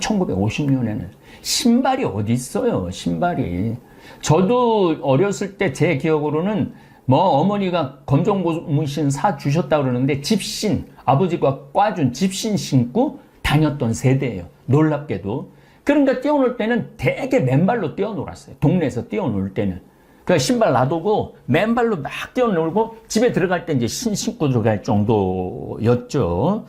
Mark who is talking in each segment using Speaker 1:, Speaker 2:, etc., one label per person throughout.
Speaker 1: 1950년에는 신발이 어디 있어요, 신발이. 저도 어렸을 때 제 기억으로는 뭐 어머니가 검정 고무신 사 주셨다 그러는데 집신, 아버지가 꽈준 집신 신고 다녔던 세대예요. 놀랍게도. 그러니까 뛰어놀 때는 되게 맨발로 뛰어놀았어요. 동네에서 뛰어놀 때는. 그러니까 신발 놔두고 맨발로 막 뛰어놀고 집에 들어갈 때 이제 신고 들어갈 정도였죠.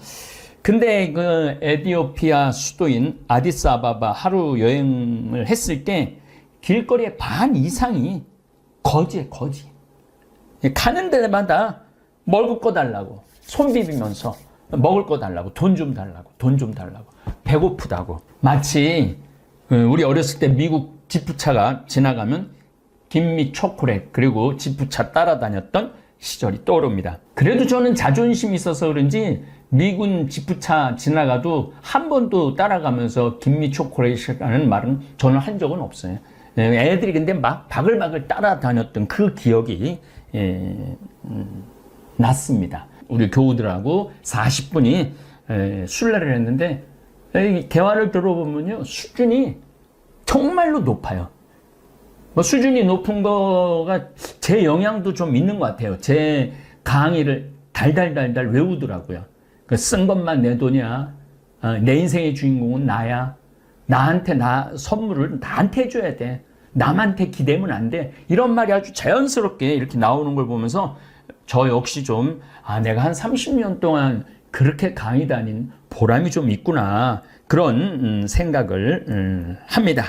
Speaker 1: 근데 그 에티오피아 수도인 아디스아바바 하루 여행을 했을 때 길거리의 반 이상이 거지에 거지. 가는 데마다 먹을 거 달라고 손 비비면서 먹을 거 달라고 돈 좀 달라고 돈 좀 달라고 배고프다고. 마치 우리 어렸을 때 미국 지프차가 지나가면 김미 초콜릿 그리고 지프차 따라다녔던 시절이 떠오릅니다. 그래도 저는 자존심이 있어서 그런지 미군 지프차 지나가도 한 번도 따라가면서 김미 초콜릿이라는 말은 저는 한 적은 없어요. 애들이 근데 막 바글바글 따라다녔던 그 기억이 났습니다. 우리 교우들하고 40분이 순례를 했는데 대화를 들어보면요 수준이 정말로 높아요. 뭐 수준이 높은 거가 제 영향도 좀 있는 것 같아요. 제 강의를 달달달달 외우더라고요. 쓴 것만 내 돈이야. 내 인생의 주인공은 나야. 나한테 선물을 나한테 해줘야 돼. 남한테 기대면 안 돼. 이런 말이 아주 자연스럽게 이렇게 나오는 걸 보면서 저 역시 좀 내가 한 30년 동안 그렇게 강의 다닌 보람이 좀 있구나. 그런 생각을 합니다.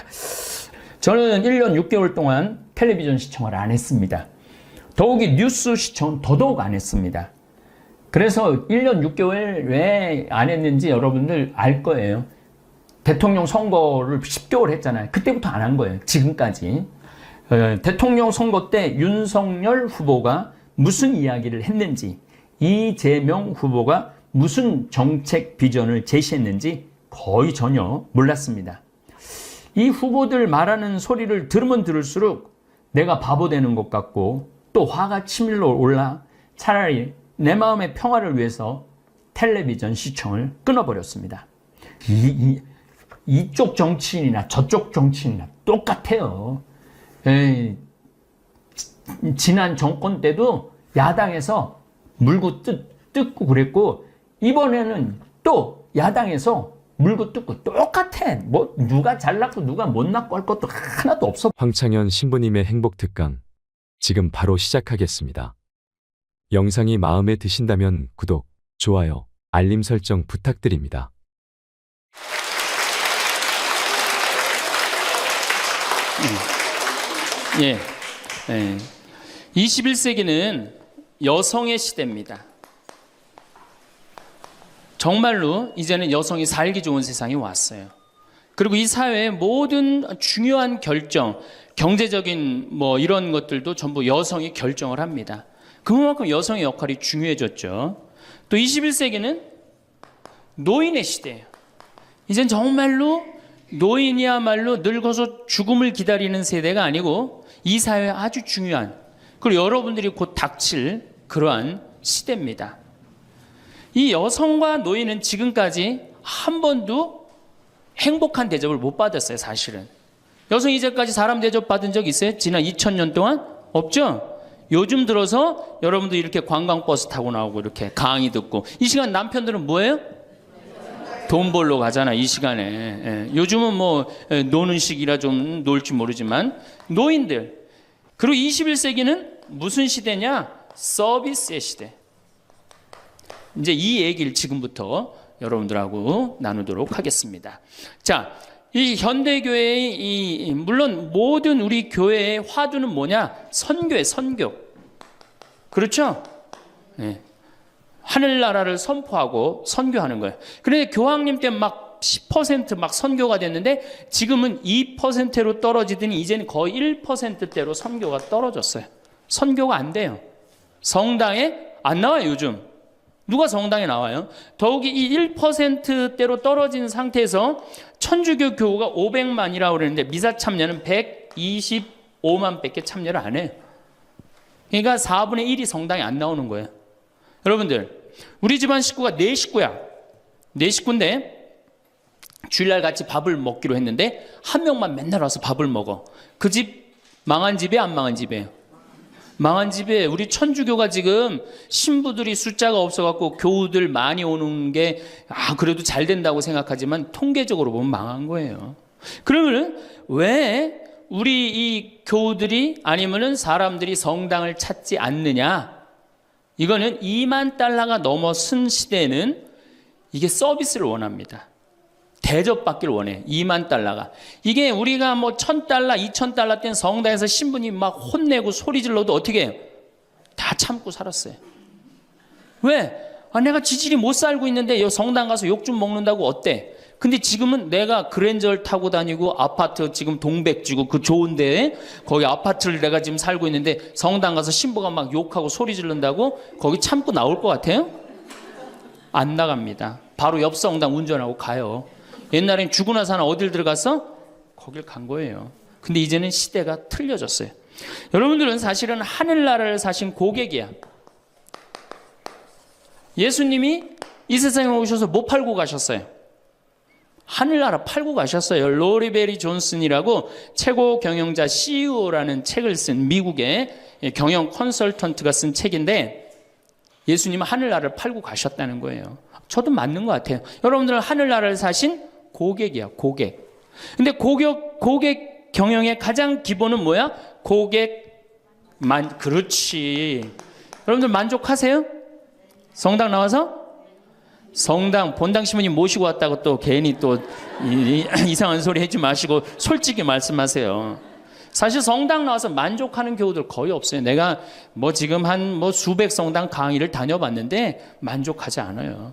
Speaker 1: 저는 1년 6개월 동안 텔레비전 시청을 안 했습니다. 더욱이 뉴스 시청은 더더욱 안 했습니다. 그래서 1년 6개월 왜 안 했는지 여러분들 알 거예요. 대통령 선거를 10개월 했잖아요. 그때부터 안 한 거예요. 지금까지. 대통령 선거 때 윤석열 후보가 무슨 이야기를 했는지, 이재명 후보가 무슨 정책 비전을 제시했는지 거의 전혀 몰랐습니다. 이 후보들 말하는 소리를 들으면 들을수록 내가 바보 되는 것 같고 또 화가 치밀러 올라 차라리 내 마음의 평화를 위해서 텔레비전 시청을 끊어버렸습니다. 이쪽 정치인이나 저쪽 정치인이나 똑같아요. 지난 정권 때도 야당에서 물고 뜯고 그랬고 이번에는 또 야당에서 물고 뜯고 똑같아. 뭐 누가 잘났고 누가 못났고 할 것도 하나도 없어.
Speaker 2: 황창현 신부님의 행복특강 지금 바로 시작하겠습니다. 영상이 마음에 드신다면 구독, 좋아요, 알림 설정 부탁드립니다.
Speaker 1: 예. 21세기는 여성의 시대입니다. 정말로 이제는 여성이 살기 좋은 세상이 왔어요. 그리고 이 사회의 모든 중요한 결정, 경제적인 뭐 이런 것들도 전부 여성이 결정을 합니다. 그만큼 여성의 역할이 중요해졌죠. 또 21세기는 노인의 시대예요. 이젠 정말로 노인이야말로 늙어서 죽음을 기다리는 세대가 아니고 이 사회에 아주 중요한, 그리고 여러분들이 곧 닥칠 그러한 시대입니다. 이 여성과 노인은 지금까지 한 번도 행복한 대접을 못 받았어요. 사실은 여성이 이제까지 사람 대접 받은 적 있어요? 지난 2000년 동안? 없죠? 요즘 들어서 여러분들 이렇게 관광버스 타고 나오고 이렇게 강의 듣고, 이 시간 남편들은 뭐예요? 돈 벌러 가잖아 이 시간에. 요즘은 뭐 노는 시기라 좀 놀지 모르지만 노인들. 그리고 21세기는 무슨 시대냐? 서비스의 시대. 이제 이 얘기를 지금부터 여러분들하고 나누도록 하겠습니다. 자, 이 현대교회의 물론 모든 우리 교회의 화두는 뭐냐? 선교예요, 선교. 그렇죠? 네. 하늘나라를 선포하고 선교하는 거예요. 그런데 교황님 때 막 10% 막 선교가 됐는데 지금은 2%로 떨어지더니 이제는 거의 1%대로 선교가 떨어졌어요. 선교가 안 돼요. 성당에 안 나와요, 요즘. 누가 성당에 나와요? 더욱이 이 1%대로 떨어진 상태에서 천주교 교우가 500만이라고 그랬는데 미사 참여는 125만 밖에 참여를 안 해요. 그러니까 4분의 1이 성당에 안 나오는 거예요. 여러분들, 우리 집안 식구가 4식구야. 4식구인데 주일날 같이 밥을 먹기로 했는데 한 명만 맨날 와서 밥을 먹어. 그 집 망한 집이에요, 안 망한 집이에요? 망한 집에 우리 천주교가 지금 신부들이 숫자가 없어갖고 교우들 많이 오는 게 그래도 잘 된다고 생각하지만 통계적으로 보면 망한 거예요. 그러면 왜 우리 이 교우들이 아니면은 사람들이 성당을 찾지 않느냐? 이거는 2만 달러가 넘어선 시대에는 이게 서비스를 원합니다. 대접받기를 원해. 2만 달러가. 이게 우리가 뭐 1,000달러, 2,000달러 때는 성당에서 신부님 막 혼내고 소리 질러도 어떻게 해요? 다 참고 살았어요. 왜? 내가 지질이 못 살고 있는데 성당 가서 욕 좀 먹는다고 어때? 근데 지금은 내가 그랜저를 타고 다니고 아파트 지금 동백지구 그 좋은 데에 거기 아파트를 내가 지금 살고 있는데 성당 가서 신부가 막 욕하고 소리 지른다고 거기 참고 나올 것 같아요? 안 나갑니다. 바로 옆 성당 운전하고 가요. 옛날엔 죽고 나서 하나 어딜 들어갔어? 거길 간 거예요. 근데 이제는 시대가 틀려졌어요. 여러분들은 사실은 하늘나라를 사신 고객이야. 예수님이 이 세상에 오셔서 뭐 팔고 가셨어요? 하늘나라 팔고 가셨어요. 로리베리 존슨이라고 최고 경영자 CEO라는 책을 쓴 미국의 경영 컨설턴트가 쓴 책인데 예수님은 하늘나라를 팔고 가셨다는 거예요. 저도 맞는 것 같아요. 여러분들은 하늘나라를 사신 고객이야, 고객. 근데 고객 경영의 가장 기본은 뭐야? 그렇지. 여러분들 만족하세요? 성당 나와서? 성당, 본당 신부님 모시고 왔다고 또 괜히 또 이상한 소리 하지 마시고 솔직히 말씀하세요. 사실 성당 나와서 만족하는 교우들 거의 없어요. 내가 뭐 지금 한 수백 성당 강의를 다녀봤는데 만족하지 않아요.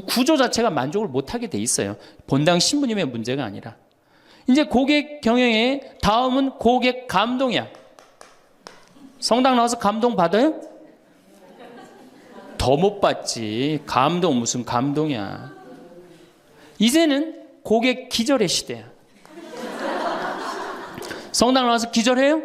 Speaker 1: 구조 자체가 만족을 못하게 돼 있어요. 본당 신부님의 문제가 아니라. 이제 고객 경영의 다음은 고객 감동이야. 성당 나와서 감동 받아요? 더 못 받지. 감동 무슨 감동이야. 이제는 고객 기절의 시대야. 성당 나와서 기절해요?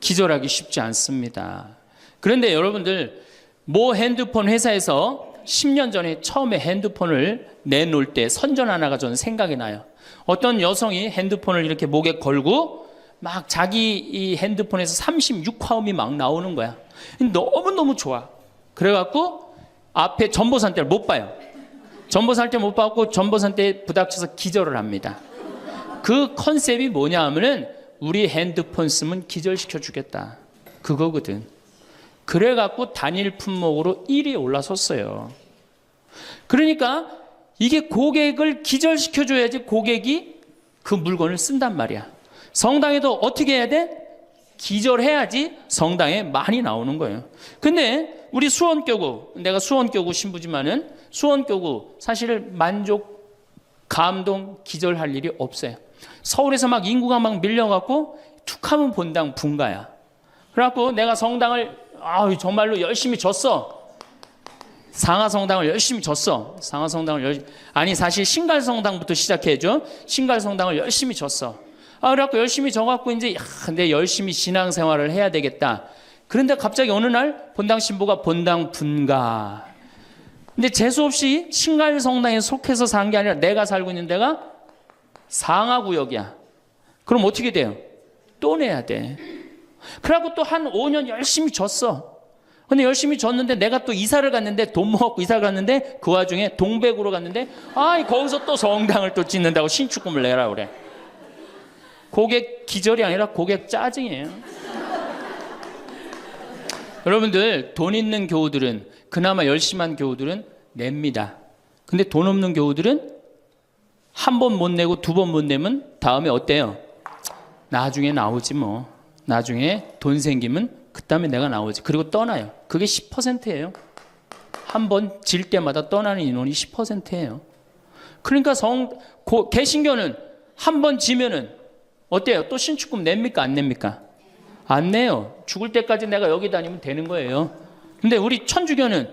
Speaker 1: 기절하기 쉽지 않습니다. 그런데 여러분들 모 핸드폰 회사에서 10년 전에 처음에 핸드폰을 내놓을 때 선전 하나가 저는 생각이 나요. 어떤 여성이 핸드폰을 이렇게 목에 걸고 막 자기 이 핸드폰에서 36화음이 막 나오는 거야. 너무너무 좋아. 그래갖고 앞에 전보산대를 못 봐요. 전보산대 못 봐갖고 전보산대에 부닥쳐서 기절을 합니다. 그 컨셉이 뭐냐 하면은 우리 핸드폰 쓰면 기절시켜 주겠다. 그거거든. 그래갖고 단일 품목으로 1위에 올라섰어요. 그러니까 이게 고객을 기절시켜줘야지 고객이 그 물건을 쓴단 말이야. 성당에도 어떻게 해야 돼? 기절해야지 성당에 많이 나오는 거예요. 근데 우리 수원교구, 내가 수원교구 신부지만은 수원교구 사실 만족, 감동, 기절할 일이 없어요. 서울에서 막 인구가 막 밀려갖고 툭하면 본당 분가야. 그래갖고 내가 성당을 정말로 열심히 줬어. 상하성당을 열심히 줬어. 사실 신갈성당부터 시작해줘. 신갈성당을 열심히 줬어. 그래갖고 열심히 져갖고 이제 내 열심히 신앙생활을 해야 되겠다. 그런데 갑자기 어느 날 본당 신부가 본당 분가. 근데 재수없이 신갈성당에 속해서 산 게 아니라 내가 살고 있는 데가 상하구역이야. 그럼 어떻게 돼요? 또 내야 돼. 그래갖고 또 한 5년 열심히 줬어. 근데 열심히 줬는데 내가 또 이사를 갔는데 돈 모았고 이사를 갔는데 그 와중에 동백으로 갔는데 거기서 또 성당을 또 짓는다고 신축금을 내라 그래. 고객 기절이 아니라 고객 짜증이에요. 여러분들 돈 있는 교우들은 그나마 열심한 교우들은 냅니다. 근데 돈 없는 교우들은 한 번 못 내고 두 번 못 내면 다음에 어때요? 나중에 나오지 뭐. 나중에 돈 생기면 그다음에 내가 나오지. 그리고 떠나요. 그게 10%예요. 한 번 질 때마다 떠나는 인원이 10%예요. 그러니까 개신교는 한 번 지면은 어때요? 또 신축금 냅니까? 안 냅니까? 안 내요. 죽을 때까지 내가 여기 다니면 되는 거예요. 근데 우리 천주교는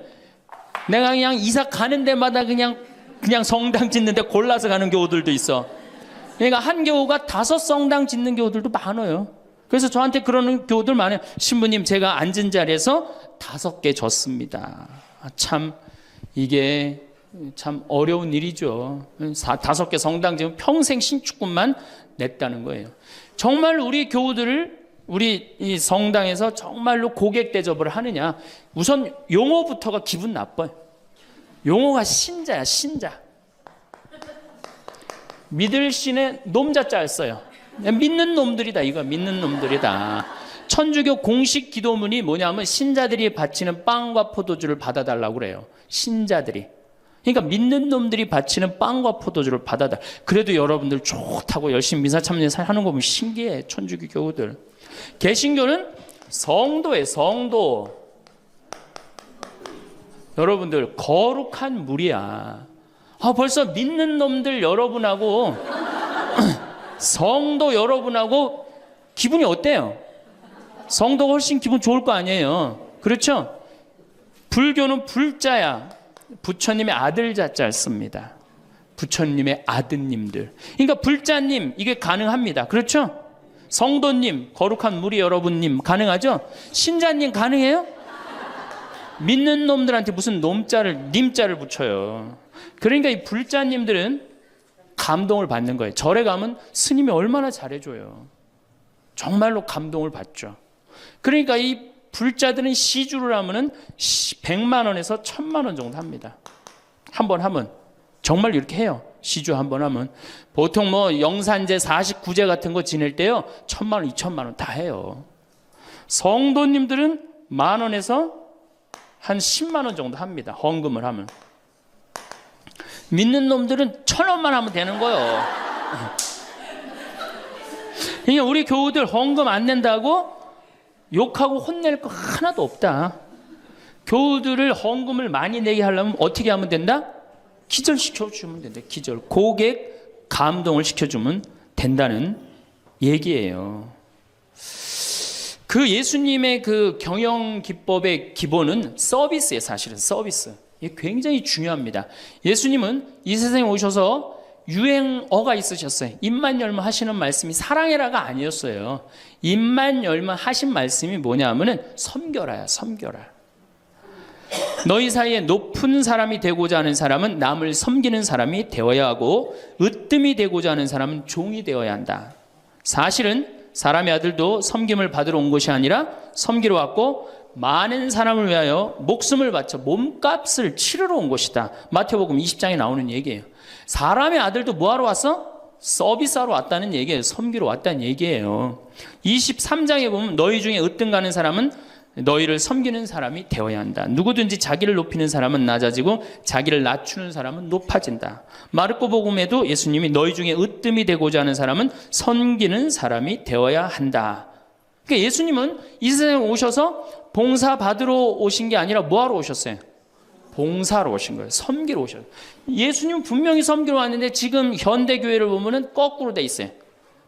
Speaker 1: 내가 그냥 이사 가는 데마다 그냥 성당 짓는데 골라서 가는 교우들도 있어. 그러니까 한 교우가 5성당 짓는 교우들도 많아요. 그래서 저한테 그러는 교우들 많아요. 신부님 제가 앉은 자리에서 5개 졌습니다. 참 이게 참 어려운 일이죠. 5개 성당 지금 평생 신축금만 냈다는 거예요. 정말 우리 교우들을 우리 이 성당에서 정말로 고객 대접을 하느냐. 우선 용어부터가 기분 나빠요. 용어가 신자야, 신자. 믿을 신의 놈자자 안 써요. 믿는 놈들이다, 이거 믿는 놈들이다. 천주교 공식 기도문이 뭐냐면 신자들이 바치는 빵과 포도주를 받아달라고 그래요. 신자들이. 그러니까 믿는 놈들이 바치는 빵과 포도주를 받아달라. 그래도 여러분들 좋다고 열심히 미사 참여하는 거 보면 신기해, 천주교 교우들. 개신교는 성도예요, 성도. 여러분들 거룩한 물이야. 벌써 믿는 놈들 여러분하고 성도 여러분하고 기분이 어때요? 성도가 훨씬 기분 좋을 거 아니에요. 그렇죠? 불교는 불자야. 부처님의 아들 자자를 씁니다. 부처님의 아드님들. 그러니까 불자님 이게 가능합니다. 그렇죠? 성도님, 거룩한 무리 여러분님 가능하죠? 신자님 가능해요? 믿는 놈들한테 무슨 놈자를 님자를 붙여요. 그러니까 이 불자님들은 감동을 받는 거예요. 절에 가면 스님이 얼마나 잘해줘요. 정말로 감동을 받죠. 그러니까 이 불자들은 시주를 하면은 100만 원에서 1000만 원 정도 합니다. 한 번 하면 정말 이렇게 해요. 시주 한 번 하면 보통 뭐 영산제 49제 같은 거 지낼 때요 1000만 원, 2000만 원 다 해요. 성도님들은 10,000 원에서 한 10만 원 정도 합니다. 헌금을 하면. 믿는 놈들은 1,000원만 하면 되는 거예요. 그러니까 우리 교우들 헌금 안 낸다고 욕하고 혼낼 거 하나도 없다. 교우들을 헌금을 많이 내게 하려면 어떻게 하면 된다? 기절시켜주면 된다. 기절. 고객 감동을 시켜주면 된다는 얘기예요. 그 예수님의 그 경영 기법의 기본은 서비스예요. 사실은 서비스. 이게 굉장히 중요합니다. 예수님은 이 세상에 오셔서 유행어가 있으셨어요. 입만 열면 하시는 말씀이 사랑해라가 아니었어요. 입만 열면 하신 말씀이 뭐냐 하면은 섬겨라야, 섬겨라. 너희 사이에 높은 사람이 되고자 하는 사람은 남을 섬기는 사람이 되어야 하고 으뜸이 되고자 하는 사람은 종이 되어야 한다. 사실은 사람의 아들도 섬김을 받으러 온 것이 아니라 섬기러 왔고 많은 사람을 위하여 목숨을 바쳐 몸값을 치르러 온 것이다. 마태복음 20장에 나오는 얘기예요. 사람의 아들도 뭐하러 왔어? 서비스하러 왔다는 얘기예요. 섬기러 왔다는 얘기예요. 23장에 보면 너희 중에 으뜸 가는 사람은 너희를 섬기는 사람이 되어야 한다. 누구든지 자기를 높이는 사람은 낮아지고 자기를 낮추는 사람은 높아진다. 마르코 복음에도 예수님이 너희 중에 으뜸이 되고자 하는 사람은 섬기는 사람이 되어야 한다. 그러니까 예수님은 이 세상에 오셔서 봉사 받으러 오신 게 아니라 뭐하러 오셨어요? 봉사로 오신 거예요. 섬기러 오셨어요. 예수님은 분명히 섬기러 왔는데 지금 현대교회를 보면은 거꾸로 돼 있어요.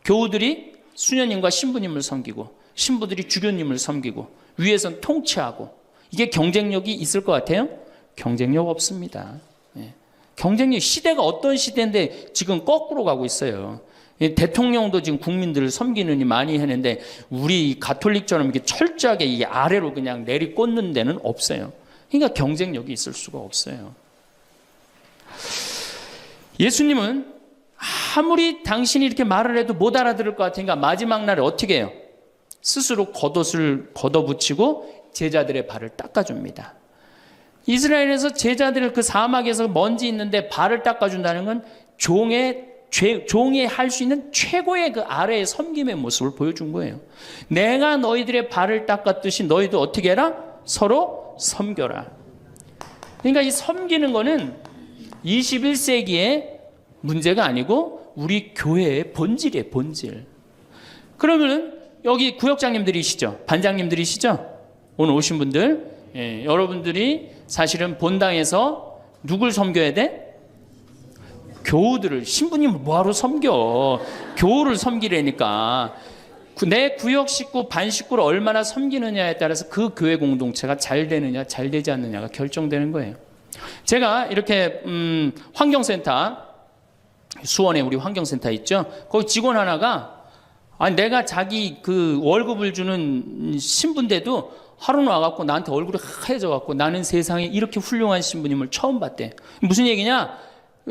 Speaker 1: 교우들이 수녀님과 신부님을 섬기고 신부들이 주교님을 섬기고 위에선 통치하고 이게 경쟁력이 있을 것 같아요? 경쟁력 없습니다. 경쟁력 시대가 어떤 시대인데 지금 거꾸로 가고 있어요. 대통령도 지금 국민들을 섬기느니 많이 했는데 우리 가톨릭처럼 이렇게 철저하게 이 아래로 그냥 내리꽂는 데는 없어요. 그러니까 경쟁력이 있을 수가 없어요. 예수님은 아무리 당신이 이렇게 말을 해도 못 알아들을 것 같으니까 마지막 날에 어떻게 해요? 스스로 겉옷을 걷어붙이고 제자들의 발을 닦아줍니다. 이스라엘에서 제자들을 그 사막에서 먼지 있는데 발을 닦아준다는 건 종이 할 수 있는 최고의 그 아래의 섬김의 모습을 보여준 거예요. 내가 너희들의 발을 닦았듯이 너희도 어떻게 해라? 서로 섬겨라. 그러니까 이 섬기는 거는 21세기의 문제가 아니고 우리 교회의 본질이에요, 본질. 그러면은 여기 구역장님들이시죠? 반장님들이시죠? 오늘 오신 분들. 여러분들이 사실은 본당에서 누굴 섬겨야 돼? 교우들을. 신부님을 뭐하러 섬겨? 교우를 섬기라니까. 내 구역 식구, 반 식구를 얼마나 섬기느냐에 따라서 그 교회 공동체가 잘 되느냐, 잘 되지 않느냐가 결정되는 거예요. 제가 이렇게 환경센터, 수원에 우리 환경센터 있죠? 거기 직원 하나가 내가 자기 그 월급을 주는 신부인데도 하루는 와갖고 나한테 얼굴이 하얘져갖고 나는 세상에 이렇게 훌륭한 신부님을 처음 봤대. 무슨 얘기냐?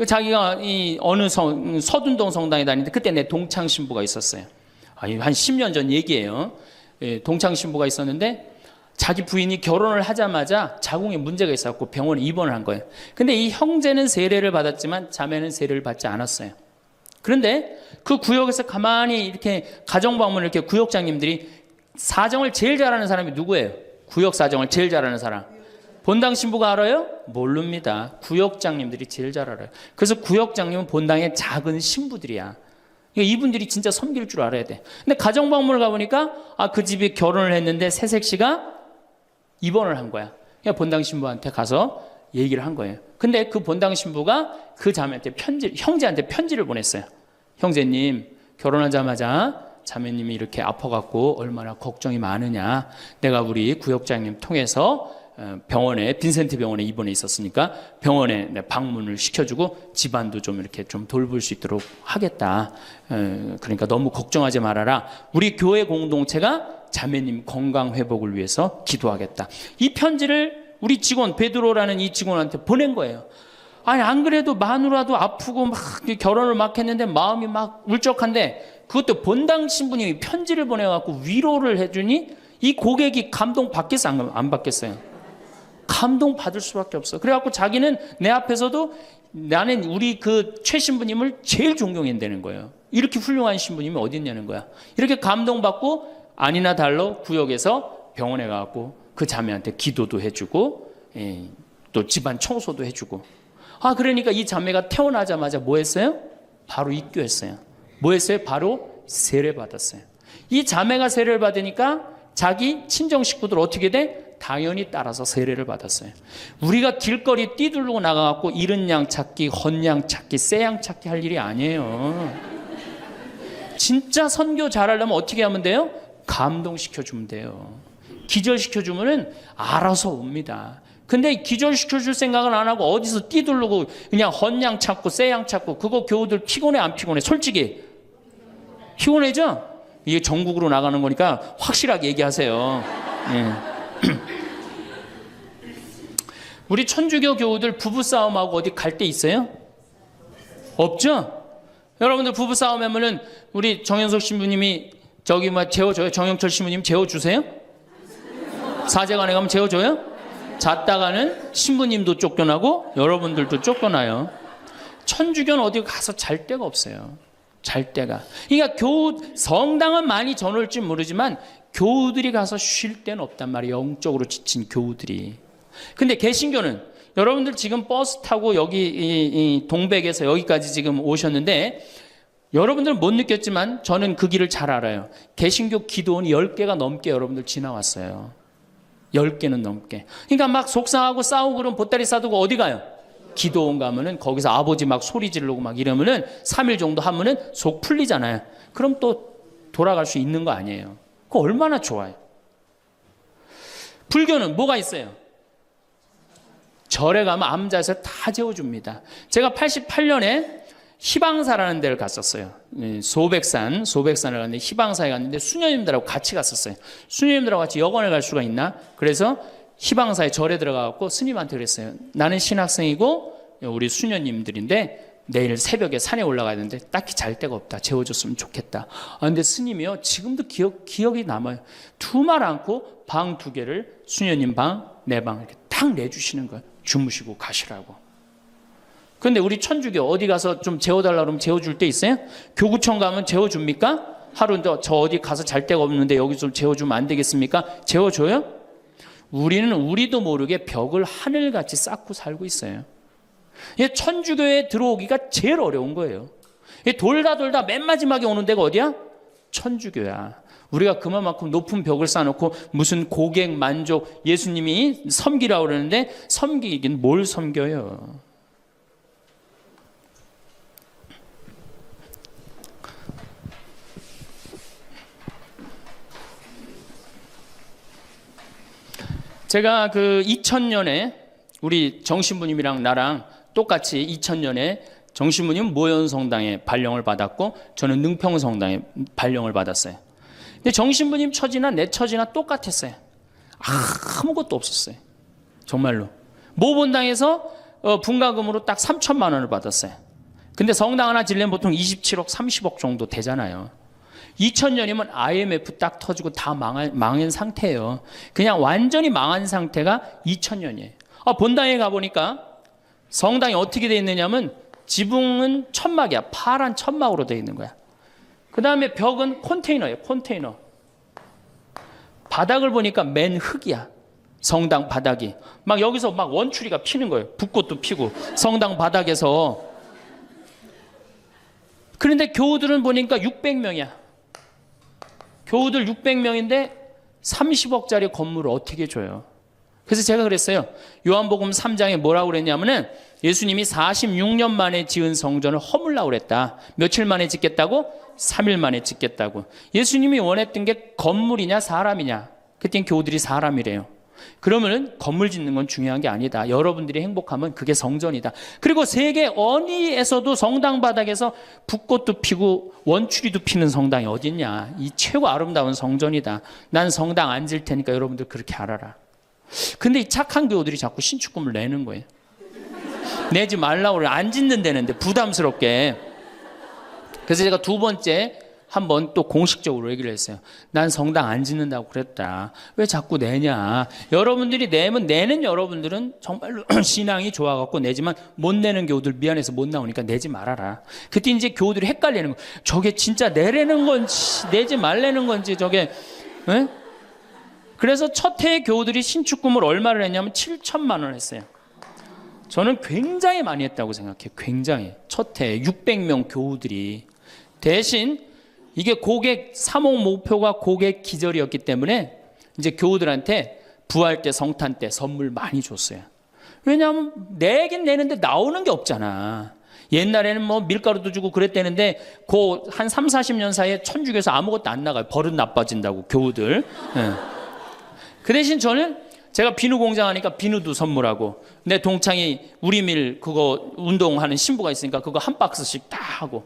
Speaker 1: 자기가 이 어느 서둔동 성당에 다니는데 그때 내 동창 신부가 있었어요. 한 10년 전 얘기예요. 예, 동창 신부가 있었는데 자기 부인이 결혼을 하자마자 자궁에 문제가 있었고 병원에 입원을 한 거예요. 근데 이 형제는 세례를 받았지만 자매는 세례를 받지 않았어요. 그런데 그 구역에서 가만히 이렇게 가정방문을 이렇게 구역장님들이 사정을 제일 잘하는 사람이 누구예요? 구역 사정을 제일 잘하는 사람. 본당 신부가 알아요? 모릅니다. 구역장님들이 제일 잘 알아요. 그래서 구역장님은 본당의 작은 신부들이야. 이분들이 진짜 섬길 줄 알아야 돼. 근데 가정방문을 가보니까 그 집이 결혼을 했는데 새색 씨가 입원을 한 거야. 그냥 본당 신부한테 가서 얘기를 한 거예요. 근데 그 본당 신부가 그 자매한테 형제한테 편지를 보냈어요. 형제님, 결혼하자마자 자매님이 이렇게 아파갖고 얼마나 걱정이 많으냐. 내가 우리 구역장님 통해서 병원에, 빈센트 병원에 입원해 있었으니까 병원에 방문을 시켜주고 집안도 좀 이렇게 좀 돌볼 수 있도록 하겠다. 그러니까 너무 걱정하지 말아라. 우리 교회 공동체가 자매님 건강 회복을 위해서 기도하겠다. 이 편지를 우리 직원 베드로라는 이 직원한테 보낸 거예요. 아니 안 그래도 마누라도 아프고 막 결혼을 막 했는데 마음이 막 울적한데 그것도 본당 신부님이 편지를 보내갖고 위로를 해주니 이 고객이 감동 받겠어 안 받겠어요? 감동 받을 수밖에 없어. 그래갖고 자기는 내 앞에서도 나는 우리 그 최 신부님을 제일 존경한다는 거예요. 이렇게 훌륭한 신부님이 어디 있냐는 거야. 이렇게 감동받고 아니나 달러 구역에서 병원에 가갖고 그 자매한테 기도도 해주고 또 집안 청소도 해주고. 그러니까 이 자매가 태어나자마자 뭐 했어요? 바로 입교했어요. 뭐 했어요? 바로 세례 받았어요. 이 자매가 세례를 받으니까 자기 친정 식구들 어떻게 돼? 당연히 따라서 세례를 받았어요. 우리가 길거리 뛰두르고 나가갖고 이른 양 찾기, 헌 양 찾기, 새 양 찾기 할 일이 아니에요. 진짜 선교 잘하려면 어떻게 하면 돼요? 감동시켜주면 돼요. 기절시켜주면은 알아서 옵니다. 근데 기절시켜줄 생각은 안 하고 어디서 뛰두르고 그냥 헌 양 찾고 새 양 찾고 그거 교우들 피곤해 안 피곤해? 솔직히 피곤해죠? 이게 전국으로 나가는 거니까 확실하게 얘기하세요. 예. 우리 천주교 교우들 부부싸움하고 어디 갈 데 있어요? 없죠? 여러분들 부부싸움 하면은 우리 정현석 신부님이 저기 재워줘요? 정영철 신부님 재워주세요? 사제관에 가면 재워줘요? 잤다가는 신부님도 쫓겨나고 여러분들도 쫓겨나요. 천주교는 어디 가서 잘 데가 없어요. 잘 데가. 그러니까 성당은 많이 저놀지 모르지만 교우들이 가서 쉴 데는 없단 말이에요. 영적으로 지친 교우들이. 근데 개신교는 여러분들 지금 버스 타고 여기 이 동백에서 여기까지 지금 오셨는데 여러분들은 못 느꼈지만 저는 그 길을 잘 알아요. 개신교 기도원 10개가 넘게 여러분들 지나왔어요. 10개는 넘게. 그러니까 막 속상하고 싸우고 그러면 보따리 싸두고 어디 가요? 기도원 가면은 거기서 아버지 막 소리 지르고 막 이러면은 3일 정도 하면은 속 풀리잖아요. 그럼 또 돌아갈 수 있는 거 아니에요. 그거 얼마나 좋아요. 불교는 뭐가 있어요? 절에 가면 암자에서 다 재워줍니다. 제가 88년에 희방사라는 데를 갔었어요. 소백산을 갔는데 희방사에 갔는데 수녀님들하고 같이 갔었어요. 수녀님들하고 같이 여관에 갈 수가 있나? 그래서 희방사에 절에 들어가갖고 스님한테 그랬어요. 나는 신학생이고 우리 수녀님들인데 내일 새벽에 산에 올라가야 되는데 딱히 잘 데가 없다. 재워줬으면 좋겠다. 근데 스님이요 지금도 기억이 남아요. 두말 않고 방 2개를 수녀님 방, 내 방 이렇게 딱 내주시는 거예요. 주무시고 가시라고. 근데 우리 천주교 어디 가서 좀 재워달라 그러면 재워줄 데 있어요? 교구청 가면 재워줍니까? 하루 저 어디 가서 잘 데가 없는데 여기 좀 재워주면 안 되겠습니까? 재워줘요? 우리는 우리도 모르게 벽을 하늘같이 쌓고 살고 있어요. 천주교에 들어오기가 제일 어려운 거예요. 돌다 맨 마지막에 오는 데가 어디야? 천주교야. 우리가 그만큼 높은 벽을 쌓아놓고 무슨 고객 만족 예수님이 섬기라고 그러는데 섬기긴 뭘 섬겨요. 제가 그 2000년에 우리 정신부님이랑 나랑 똑같이 2000년에 정신부님 모현성당에 발령을 받았고 저는 능평성당에 발령을 받았어요. 근데 정신부님 처지나 내 처지나 똑같았어요. 아무것도 없었어요. 정말로. 모본당에서 분가금으로 딱 3천만 원을 받았어요. 근데 성당 하나 지려면 보통 27억, 30억 정도 되잖아요. 2000년이면 IMF 딱 터지고 다 망한 상태예요. 그냥 완전히 망한 상태가 2000년이에요. 본당에 가보니까 성당이 어떻게 되어 있느냐면 지붕은 천막이야. 파란 천막으로 되어 있는 거야. 그 다음에 벽은 컨테이너예요. 컨테이너. 바닥을 보니까 맨 흙이야. 성당 바닥이. 막 여기서 막 원추리가 피는 거예요. 붓꽃도 피고 성당 바닥에서. 그런데 교우들은 보니까 600명이야. 교우들 600명인데 30억짜리 건물을 어떻게 줘요? 그래서 제가 그랬어요. 요한복음 3장에 뭐라고 그랬냐면은 예수님이 46년 만에 지은 성전을 허물라고 그랬다. 며칠 만에 짓겠다고? 3일 만에 짓겠다고. 예수님이 원했던 게 건물이냐 사람이냐? 그땐 교우들이 사람이래요. 그러면 건물 짓는 건 중요한 게 아니다. 여러분들이 행복하면 그게 성전이다. 그리고 세계 어디에서도 성당 바닥에서 붓꽃도 피고 원추리도 피는 성당이 어딨냐. 이 최고 아름다운 성전이다. 난 성당 안 질 테니까 여러분들 그렇게 알아라. 근데 이 착한 교우들이 자꾸 신축금을 내는 거예요. 내지 말라고 그래. 안 짓는다는데 부담스럽게. 그래서 제가 두 번째 한번 또 공식적으로 얘기를 했어요. 난 성당 안 짓는다고 그랬다. 왜 자꾸 내냐. 여러분들이 내는 여러분들은 정말로 신앙이 좋아갖고 내지만 못 내는 교우들 미안해서 못 나오니까 내지 말아라. 그때 이제 교우들이 헷갈리는 거예요. 저게 진짜 내라는 건지 내지 말라는 건지 저게. 에? 그래서 첫 해에 교우들이 신축금을 얼마를 했냐면 7천만 원 했어요. 저는 굉장히 많이 했다고 생각해요. 굉장히. 첫 해에 600명 교우들이. 대신 이게 고객 사목 목표가 고객 기절이었기 때문에 이제 교우들한테 부활 때 성탄 때 선물 많이 줬어요. 왜냐하면 내긴 내는데 나오는 게 없잖아. 옛날에는 뭐 밀가루도 주고 그랬다는데 한 3, 40년 사이에 천주교에서 아무것도 안 나가요. 버릇 나빠진다고 교우들. 네. 그 대신 저는 제가 비누 공장 하니까 비누도 선물하고 내 동창이 우리밀 그거 운동하는 신부가 있으니까 그거 한 박스씩 다 하고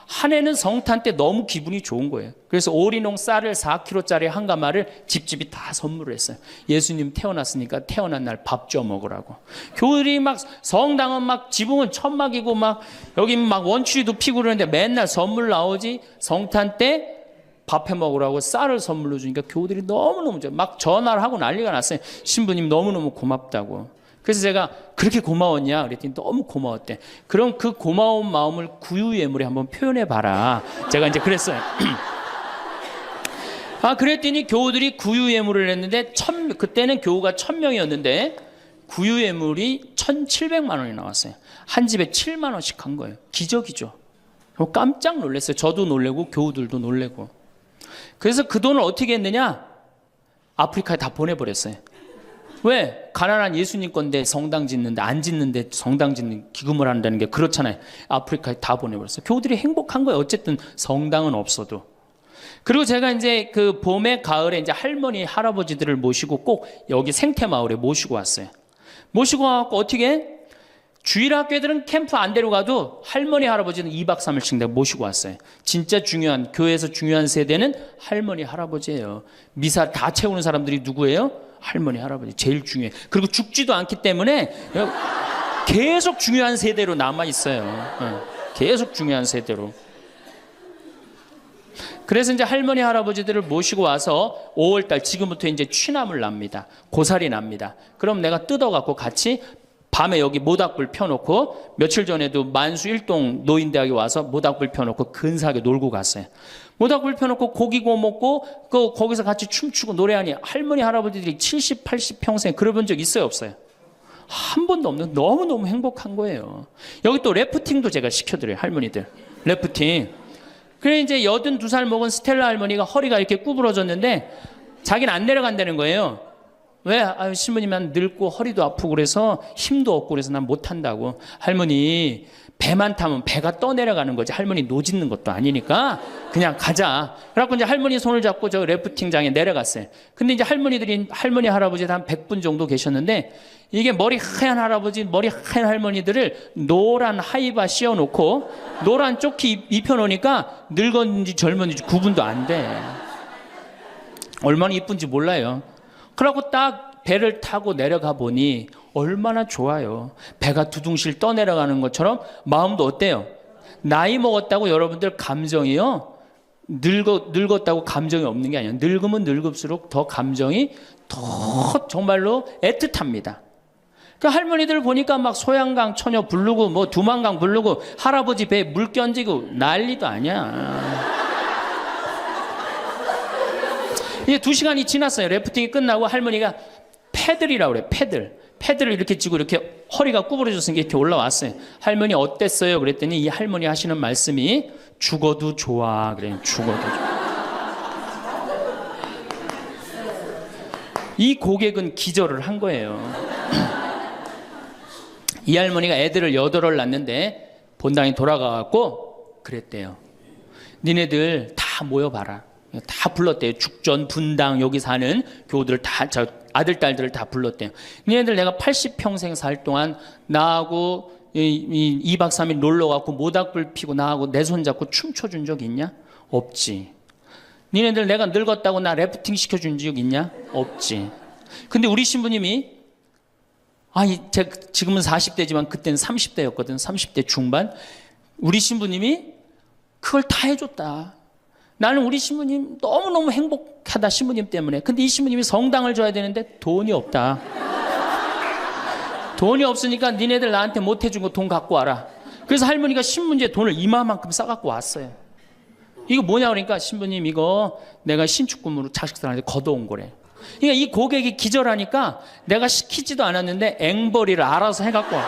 Speaker 1: 한 해는 성탄 때 너무 기분이 좋은 거예요. 그래서 오리농 쌀을 4kg짜리 한 가마를 집집이 다 선물을 했어요. 예수님 태어났으니까 태어난 날 밥 줘 먹으라고. 교우들이 막 성당은 막 지붕은 천막이고 막 여기 막 원추리도 피고 그러는데 맨날 선물 나오지. 성탄 때 밥 해 먹으라고 쌀을 선물로 주니까 교우들이 너무너무 막 전화를 하고 난리가 났어요. 신부님 너무너무 고맙다고. 그래서 제가 그렇게 고마웠냐 그랬더니 너무 고마웠대. 그럼 그 고마운 마음을 구유예물에 한번 표현해 봐라. 제가 이제 그랬어요. 그랬더니 교우들이 구유예물을 했는데 그때는 교우가 1000명이었는데 구유예물이 1700만 원이 나왔어요. 한 집에 7만 원씩 한 거예요. 기적이죠. 깜짝 놀랐어요. 저도 놀래고 교우들도 놀래고. 그래서 그 돈을 어떻게 했느냐? 아프리카에 다 보내버렸어요. 왜? 가난한 예수님 건데 성당 짓는데 안 짓는데 성당 짓는 기금을 한다는 게 그렇잖아요. 아프리카에 다 보내버렸어요. 교우들이 행복한 거예요. 어쨌든 성당은 없어도. 그리고 제가 이제 그 봄에 가을에 이제 할머니 할아버지들을 모시고 꼭 여기 생태마을에 모시고 왔어요. 모시고 와갖고 어떻게 주일학교들은 캠프 안 데려가도 할머니 할아버지는 2박 3일씩 내가 모시고 왔어요. 진짜 중요한 교회에서 중요한 세대는 할머니 할아버지예요. 미사 다 채우는 사람들이 누구예요? 할머니 할아버지 제일 중요해. 그리고 죽지도 않기 때문에 계속 중요한 세대로 남아 있어요. 계속 중요한 세대로. 그래서 이제 할머니 할아버지들을 모시고 와서 5월달 지금부터 이제 취나물 납니다. 고사리 납니다. 그럼 내가 뜯어갖고 같이 밤에 여기 모닥불 펴놓고 며칠 전에도 만수 일동 노인대학에 와서 모닥불 펴놓고 근사하게 놀고 갔어요. 모닥불 펴놓고 고기 구워 먹고 거기서 같이 춤추고 노래하니 할머니 할아버지들이 70, 80 평생 그래본 적 있어요 없어요? 한 번도 없는 너무너무 행복한 거예요. 여기 또 래프팅도 제가 시켜드려요. 할머니들 래프팅. 그래 이제 82살 먹은 스텔라 할머니가 허리가 이렇게 구부러졌는데 자기는 안 내려간다는 거예요. 왜? 신부님 난 늙고 허리도 아프고 그래서 힘도 없고 그래서 난 못한다고. 할머니 배만 타면 배가 떠내려가는 거지 할머니 노짓는 것도 아니니까 그냥 가자. 그래갖고 이제 할머니 손을 잡고 저 래프팅장에 내려갔어요. 근데 이제 할머니 할아버지 한 100분 정도 계셨는데 이게 머리 하얀 할아버지 머리 하얀 할머니들을 노란 하이바 씌워놓고 노란 조끼 입혀놓으니까 늙었는지 젊었는지 구분도 안 돼. 얼마나 이쁜지 몰라요. 그러고 딱 배를 타고 내려가 보니 얼마나 좋아요. 배가 두둥실 떠내려가는 것처럼 마음도 어때요? 나이 먹었다고 여러분들 감정이요. 늙었다고 감정이 없는 게 아니에요. 늙으면 늙을수록 더 감정이 더 정말로 애틋합니다. 그 할머니들 보니까 막 소양강 처녀 부르고 뭐 두만강 부르고 할아버지 배에 물 껴지고 난리도 아니야. 이제 2시간이 지났어요. 래프팅이 끝나고 할머니가 패들이라고 그래. 패들을 이렇게 쥐고 이렇게 허리가 구부러졌으니까 이렇게 올라왔어요. 할머니 어땠어요? 그랬더니 이 할머니 하시는 말씀이 죽어도 좋아. 그래요. 죽어도 좋아. 이 고객은 기절을 한 거예요. 이 할머니가 애들을 8을 낳는데 본당에 돌아가갖고 그랬대요. 니네들 다 모여봐라. 다 불렀대요. 죽전, 분당, 여기 사는 교우들 다, 아들, 딸들을 다 불렀대요. 니네들 내가 80평생 살 동안 나하고 2박 3일 놀러 가고 모닥불 피고 나하고 내 손 잡고 춤춰준 적 있냐? 없지. 니네들 내가 늙었다고 나 래프팅 시켜준 적 있냐? 없지. 근데 우리 신부님이 제가 지금은 40대지만 그때는 30대였거든. 30대 중반. 우리 신부님이 그걸 다 해줬다. 나는 우리 신부님 너무너무 행복하다. 신부님 때문에. 근데 이 신부님이 성당을 줘야 되는데 돈이 없다. 돈이 없으니까 니네들 나한테 못 해준 거 돈 갖고 와라. 그래서 할머니가 신문지에 돈을 이만큼 싸갖고 왔어요. 이거 뭐냐 그러니까 신부님 이거 내가 신축금으로 자식들한테 걷어온 거래. 그러니까 이 고객이 기절하니까 내가 시키지도 않았는데 앵벌이를 알아서 해갖고 와.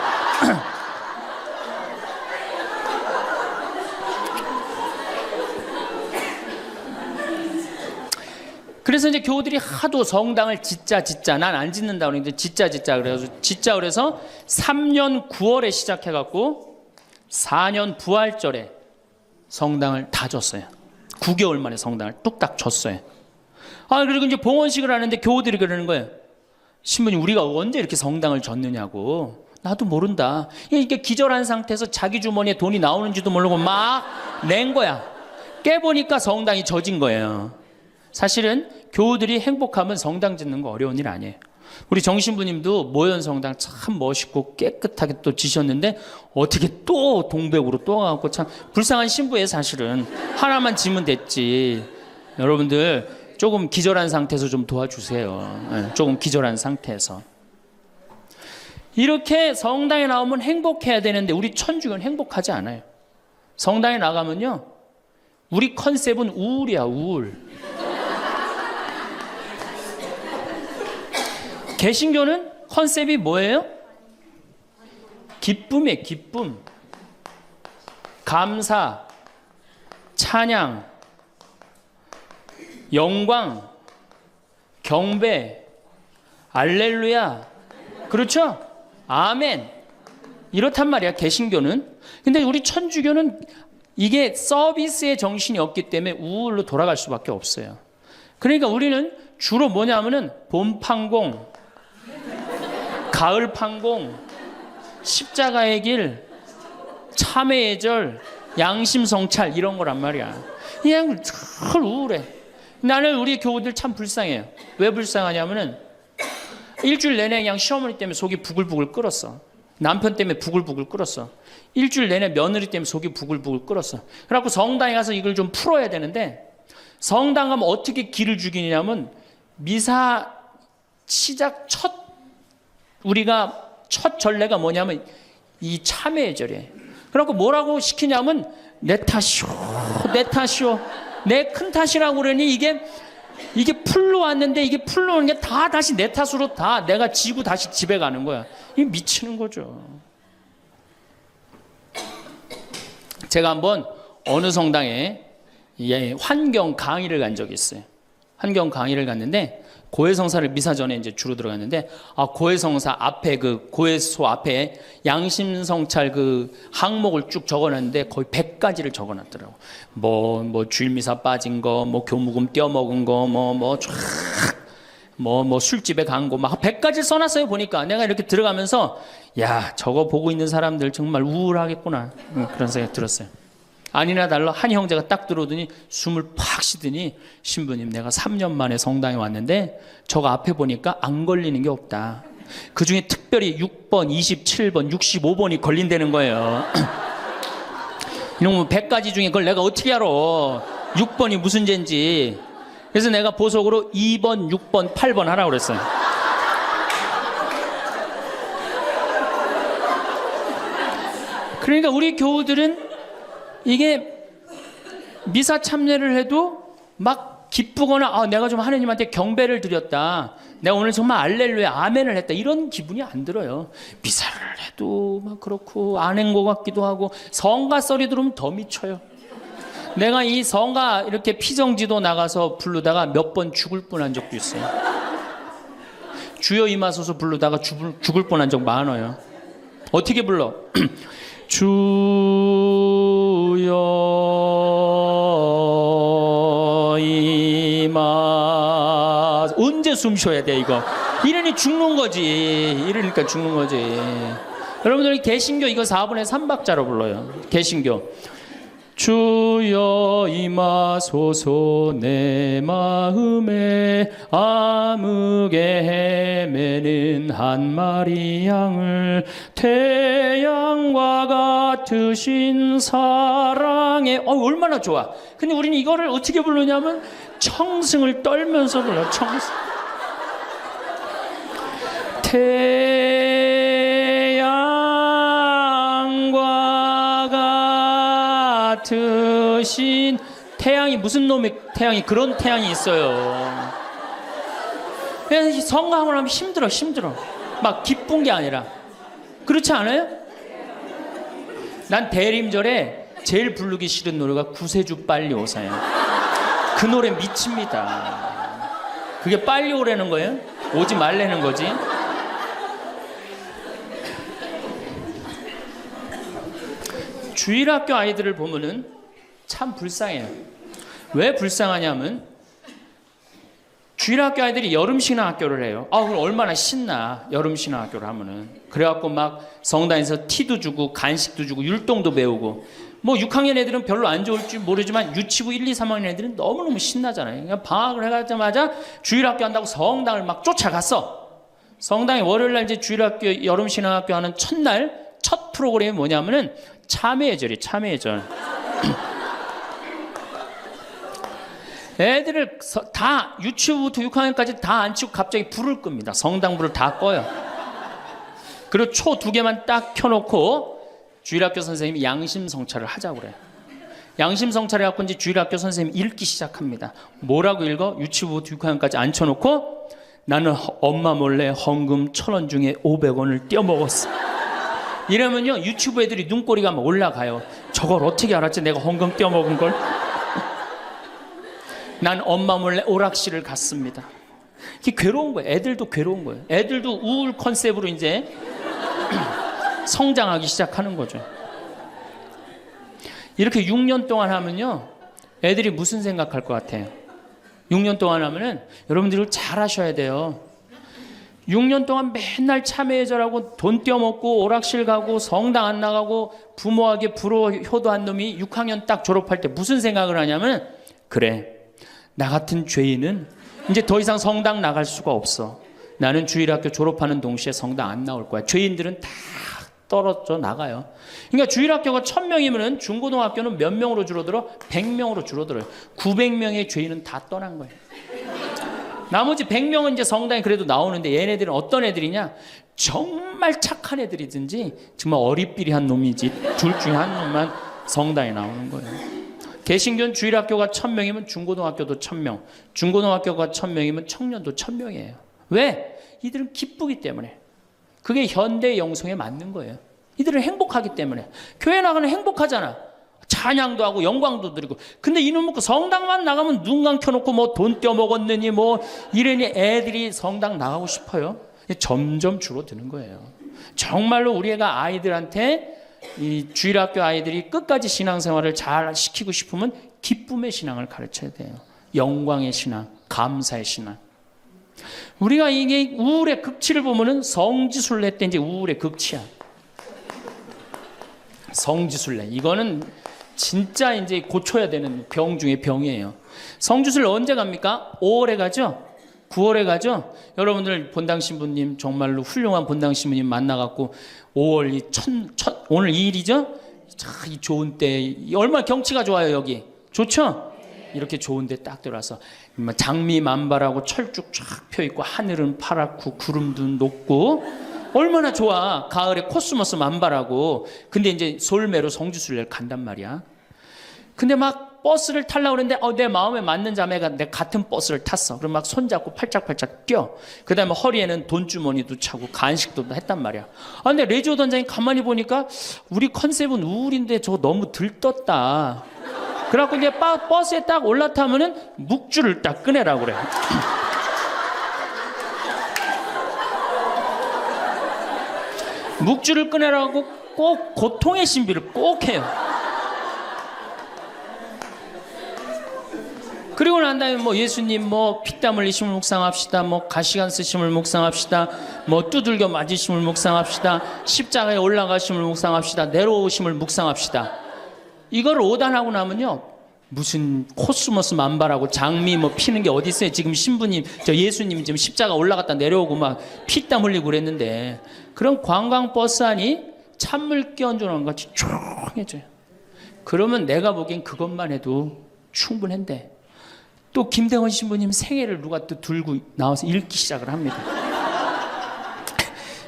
Speaker 1: 그래서 이제 교우들이 하도 성당을 짓자 난 안 짓는다 그러는데 짓자 그래서 3년 9월에 시작해갖고 4년 부활절에 성당을 다 줬어요. 9개월 만에 성당을 뚝딱 줬어요. 그리고 이제 봉헌식을 하는데 교우들이 그러는 거예요. 신부님 우리가 언제 이렇게 성당을 줬느냐고. 나도 모른다. 이게 기절한 상태에서 자기 주머니에 돈이 나오는지도 모르고 막 낸 거야. 깨보니까 성당이 젖은 거예요. 사실은 교우들이 행복하면 성당 짓는 거 어려운 일 아니에요. 우리 정신부님도 모현 성당 참 멋있고 깨끗하게 또 지셨는데 어떻게 또 동백으로 또 가고 참 불쌍한 신부예요. 사실은 하나만 지면 됐지. 여러분들 조금 기절한 상태에서 좀 도와주세요. 조금 기절한 상태에서. 이렇게 성당에 나오면 행복해야 되는데 우리 천주교는 행복하지 않아요. 성당에 나가면요 우리 컨셉은 우울이야. 우울. 개신교는 컨셉이 뭐예요? 기쁨이에요. 기쁨. 감사, 찬양, 영광, 경배, 알렐루야. 그렇죠? 아멘. 이렇단 말이야. 개신교는. 근데 우리 천주교는 이게 서비스의 정신이 없기 때문에 우울로 돌아갈 수밖에 없어요. 그러니까 우리는 주로 뭐냐면은 봄 판공, 가을 판공, 십자가의 길, 참회의 절, 양심 성찰 이런 거란 말이야. 그냥 늘 우울해. 나는 우리 교우들 참 불쌍해요. 왜 불쌍하냐면은 일주일 내내 그냥 시어머니 때문에 속이 부글부글 끓었어. 남편 때문에 부글부글 끓었어. 일주일 내내 며느리 때문에 속이 부글부글 끓었어. 그래갖고 성당에 가서 이걸 좀 풀어야 되는데 성당 가면 어떻게 기를 죽이냐면 미사 시작 우리가 첫 전례가 뭐냐면 이 참회의 절이에요. 그래갖고 뭐라고 시키냐면 내 탓이오. 내 큰 탓이라고 그러니 이게 풀로 왔는데 이게 풀로 오는 게 다 다시 내 탓으로 다 내가 지고 다시 집에 가는 거야. 이게 미치는 거죠. 제가 한번 어느 성당에 환경 강의를 간 적이 있어요. 환경 강의를 갔는데 고해성사를 미사 전에 이제 주로 들어갔는데 고해성사 앞에 그 고해소 앞에 양심성찰 그 항목을 쭉 적어놨는데 거의 100가지를 적어놨더라고. 뭐 주일미사 빠진 거, 뭐 교무금 떼어먹은 거, 뭐 술집에 간 거 막 100가지를 써놨어요. 보니까 내가 이렇게 들어가면서 야 저거 보고 있는 사람들 정말 우울하겠구나 그런 생각이 들었어요. 아니나 달라 한 형제가 딱 들어오더니 숨을 팍 쉬더니 신부님 내가 3년 만에 성당에 왔는데 저거 앞에 보니까 안 걸리는 게 없다. 그중에 특별히 6번, 27번, 65번이 걸린다는 거예요. 이놈의 100가지 중에 그걸 내가 어떻게 알아. 6번이 무슨 죄인지. 그래서 내가 보석으로 2번, 6번, 8번 하라고 그랬어요. 그러니까 우리 교우들은 이게 미사 참여를 해도 막 기쁘거나 내가 좀 하느님한테 경배를 드렸다, 내가 오늘 정말 알렐루야 아멘을 했다, 이런 기분이 안 들어요. 미사를 해도 막 그렇고 안 한 것 같기도 하고 성가 썰이 들으면 더 미쳐요. 내가 이 성가 이렇게 피정지도 나가서 부르다가 몇 번 죽을 뻔한 적도 있어요. 주여 임하소서 부르다가 죽을 뻔한 적 많아요. 어떻게 불러? 주여 임하. 언제 숨 쉬어야 돼 이거? 이러니 죽는 거지. 이러니까 죽는 거지. 여러분들 개신교 이거 4분의 3박자로 불러요. 개신교. 주여 임하소서 내 마음에 암흑에 헤매는 한 마리 양을 태양과 같으신 사랑에. 얼마나 좋아. 근데 우리는 이거를 어떻게 부르냐면 청승을 떨면서 불러요. 청승. 같으신 태양이, 무슨 놈의 태양이, 그런 태양이 있어요. 그래서 성가하고 나면 힘들어. 막 기쁜 게 아니라. 그렇지 않아요? 난 대림절에 제일 부르기 싫은 노래가 구세주 빨리 오사요. 그 노래 미칩니다. 그게 빨리 오라는 거예요? 오지 말라는 거지. 주일학교 아이들을 보면은 참 불쌍해요. 왜 불쌍하냐면 주일학교 아이들이 여름신앙학교를 해요. 그럼 얼마나 신나, 여름신앙학교를 하면은. 그래갖고 막 성당에서 티도 주고 간식도 주고 율동도 배우고. 뭐 6학년 애들은 별로 안 좋을지 모르지만 유치부 1, 2, 3학년 애들은 너무너무 신나잖아요. 그러니까 방학을 해가자마자 주일학교 한다고 성당을 막 쫓아갔어. 성당에 월요일날 이제 주일학교 여름신앙학교 하는 첫날 첫 프로그램이 뭐냐면은 참회절이 참회절. 애들을 다 유치부부터 6학년까지 다 앉히고 갑자기 불을 끕니다. 성당불을 다 꺼요. 그리고 초 2개만 딱 켜놓고 주일학교 선생님이 양심성찰을 하자고 그래요. 양심성찰 해갖고 이제 주일학교 선생님이 읽기 시작합니다. 뭐라고 읽어? 유치부부터 6학년까지 앉혀놓고 나는 엄마 몰래 헌금 1,000원 중에 500원을 떼어먹었어. 이러면요 유치부 애들이 눈꼬리가 막 올라가요. 저걸 어떻게 알았지 내가 헌금 떼어먹은 걸? 난 엄마 몰래 오락실을 갔습니다. 이게 괴로운 거예요. 애들도 괴로운 거예요. 애들도 우울 컨셉으로 이제 성장하기 시작하는 거죠. 이렇게 6년 동안 하면요 애들이 무슨 생각할 것 같아요? 6년 동안 하면은 여러분들이 잘 하셔야 돼요. 6년 동안 맨날 참회절하고 돈 떼어먹고 오락실 가고 성당 안 나가고 부모에게 불호 효도한 놈이 6학년 딱 졸업할 때 무슨 생각을 하냐면, 그래 나 같은 죄인은 이제 더 이상 성당 나갈 수가 없어. 나는 주일학교 졸업하는 동시에 성당 안 나올 거야. 죄인들은 다 떨어져 나가요. 그러니까 주일학교가 1,000명이면 중고등학교는 몇 명으로 줄어들어? 100명으로 줄어들어요. 900명의 죄인은 다 떠난 거예요. 나머지 100명은 이제 성당에 그래도 나오는데 얘네들은 어떤 애들이냐? 정말 착한 애들이든지 정말 어리삐리한 놈이지 둘 중에 한 놈만 성당에 나오는 거예요. 개신교는 주일학교가 1,000명이면 중고등학교도 1,000명, 중고등학교가 1,000명이면 청년도 1,000명이에요. 왜? 이들은 기쁘기 때문에. 그게 현대 영성에 맞는 거예요. 이들은 행복하기 때문에. 교회 나가는 행복하잖아. 찬양도 하고 영광도 드리고. 근데 이놈 먹고 성당만 나가면 눈 감켜놓고 뭐 돈 떼어먹었느니 뭐 이러니 애들이 성당 나가고 싶어요. 점점 줄어드는 거예요. 정말로 우리 애가 아이들한테 이 주일학교 아이들이 끝까지 신앙생활을 잘 시키고 싶으면 기쁨의 신앙을 가르쳐야 돼요. 영광의 신앙, 감사의 신앙. 우리가 이게 우울의 극치를 보면은 성지순례 때 이제 우울의 극치야. 성지순례. 이거는 진짜 이제 고쳐야 되는 병 중에 병이에요. 성주술 언제 갑니까? 5월에 가죠? 9월에 가죠? 여러분들 본당 신부님 정말로 훌륭한 본당 신부님 만나갖고 5월 오늘 2일이죠? 참 이 좋은 때 얼마나 경치가 좋아요 여기. 좋죠? 이렇게 좋은 데 딱 들어와서 장미 만발하고 철쭉 쫙 펴있고 하늘은 파랗고 구름도 높고 얼마나 좋아. 가을에 코스모스 만발하고. 근데 이제 솔매로 성주순례를 간단 말이야. 근데 막 버스를 타려고 그랬는데 내 마음에 맞는 자매가 내 같은 버스를 탔어. 그럼 막 손잡고 팔짝팔짝 뛰어. 그 다음에 허리에는 돈주머니도 차고 간식도 했단 말이야. 근데 레지오 단장이 가만히 보니까 우리 컨셉은 우울인데 저거 너무 들떴다. 그래갖고 이제 버스에 딱 올라타면은 묵주를 딱 꺼내라고 그래. 묵주를 꺼내라고 꼭 고통의 신비를 꼭 해요. 그리고 난 다음에 뭐 예수님 뭐 피땀 흘리심을 묵상합시다. 뭐 가시관 쓰심을 묵상합시다. 뭐 두들겨 맞으심을 묵상합시다. 십자가에 올라가심을 묵상합시다. 내려오심을 묵상합시다. 이걸 오단하고 나면요. 무슨 코스모스 만발하고 장미 뭐 피는 게 어디 있어요. 지금 신부님, 저 예수님 지금 십자가 올라갔다 내려오고 막 피땀 흘리고 그랬는데 그런 관광버스 안이 찬물 끼얹어놓은 것 같이 조용해져요. 그러면 내가 보기엔 그것만 해도 충분한데 또 김대원 신부님 생애를 누가 또 들고 나와서 읽기 시작을 합니다.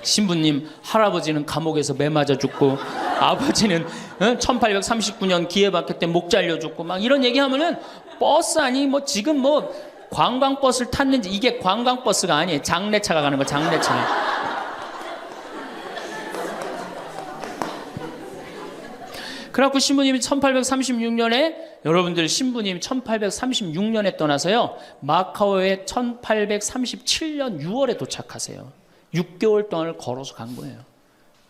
Speaker 1: 신부님 할아버지는 감옥에서 매 맞아 죽고 아버지는 1839년 기회박해 때 목 잘려 죽고 막 이런 얘기하면은 버스 아니 뭐 지금 뭐 관광버스를 탔는지 이게 관광버스가 아니에요. 장례차가 가는 거 장례차. 그래갖고 신부님이 1836년에 여러분들 신부님 1836년에 떠나서요 마카오에 1837년 6월에 도착하세요. 6개월 동안을 걸어서 간 거예요.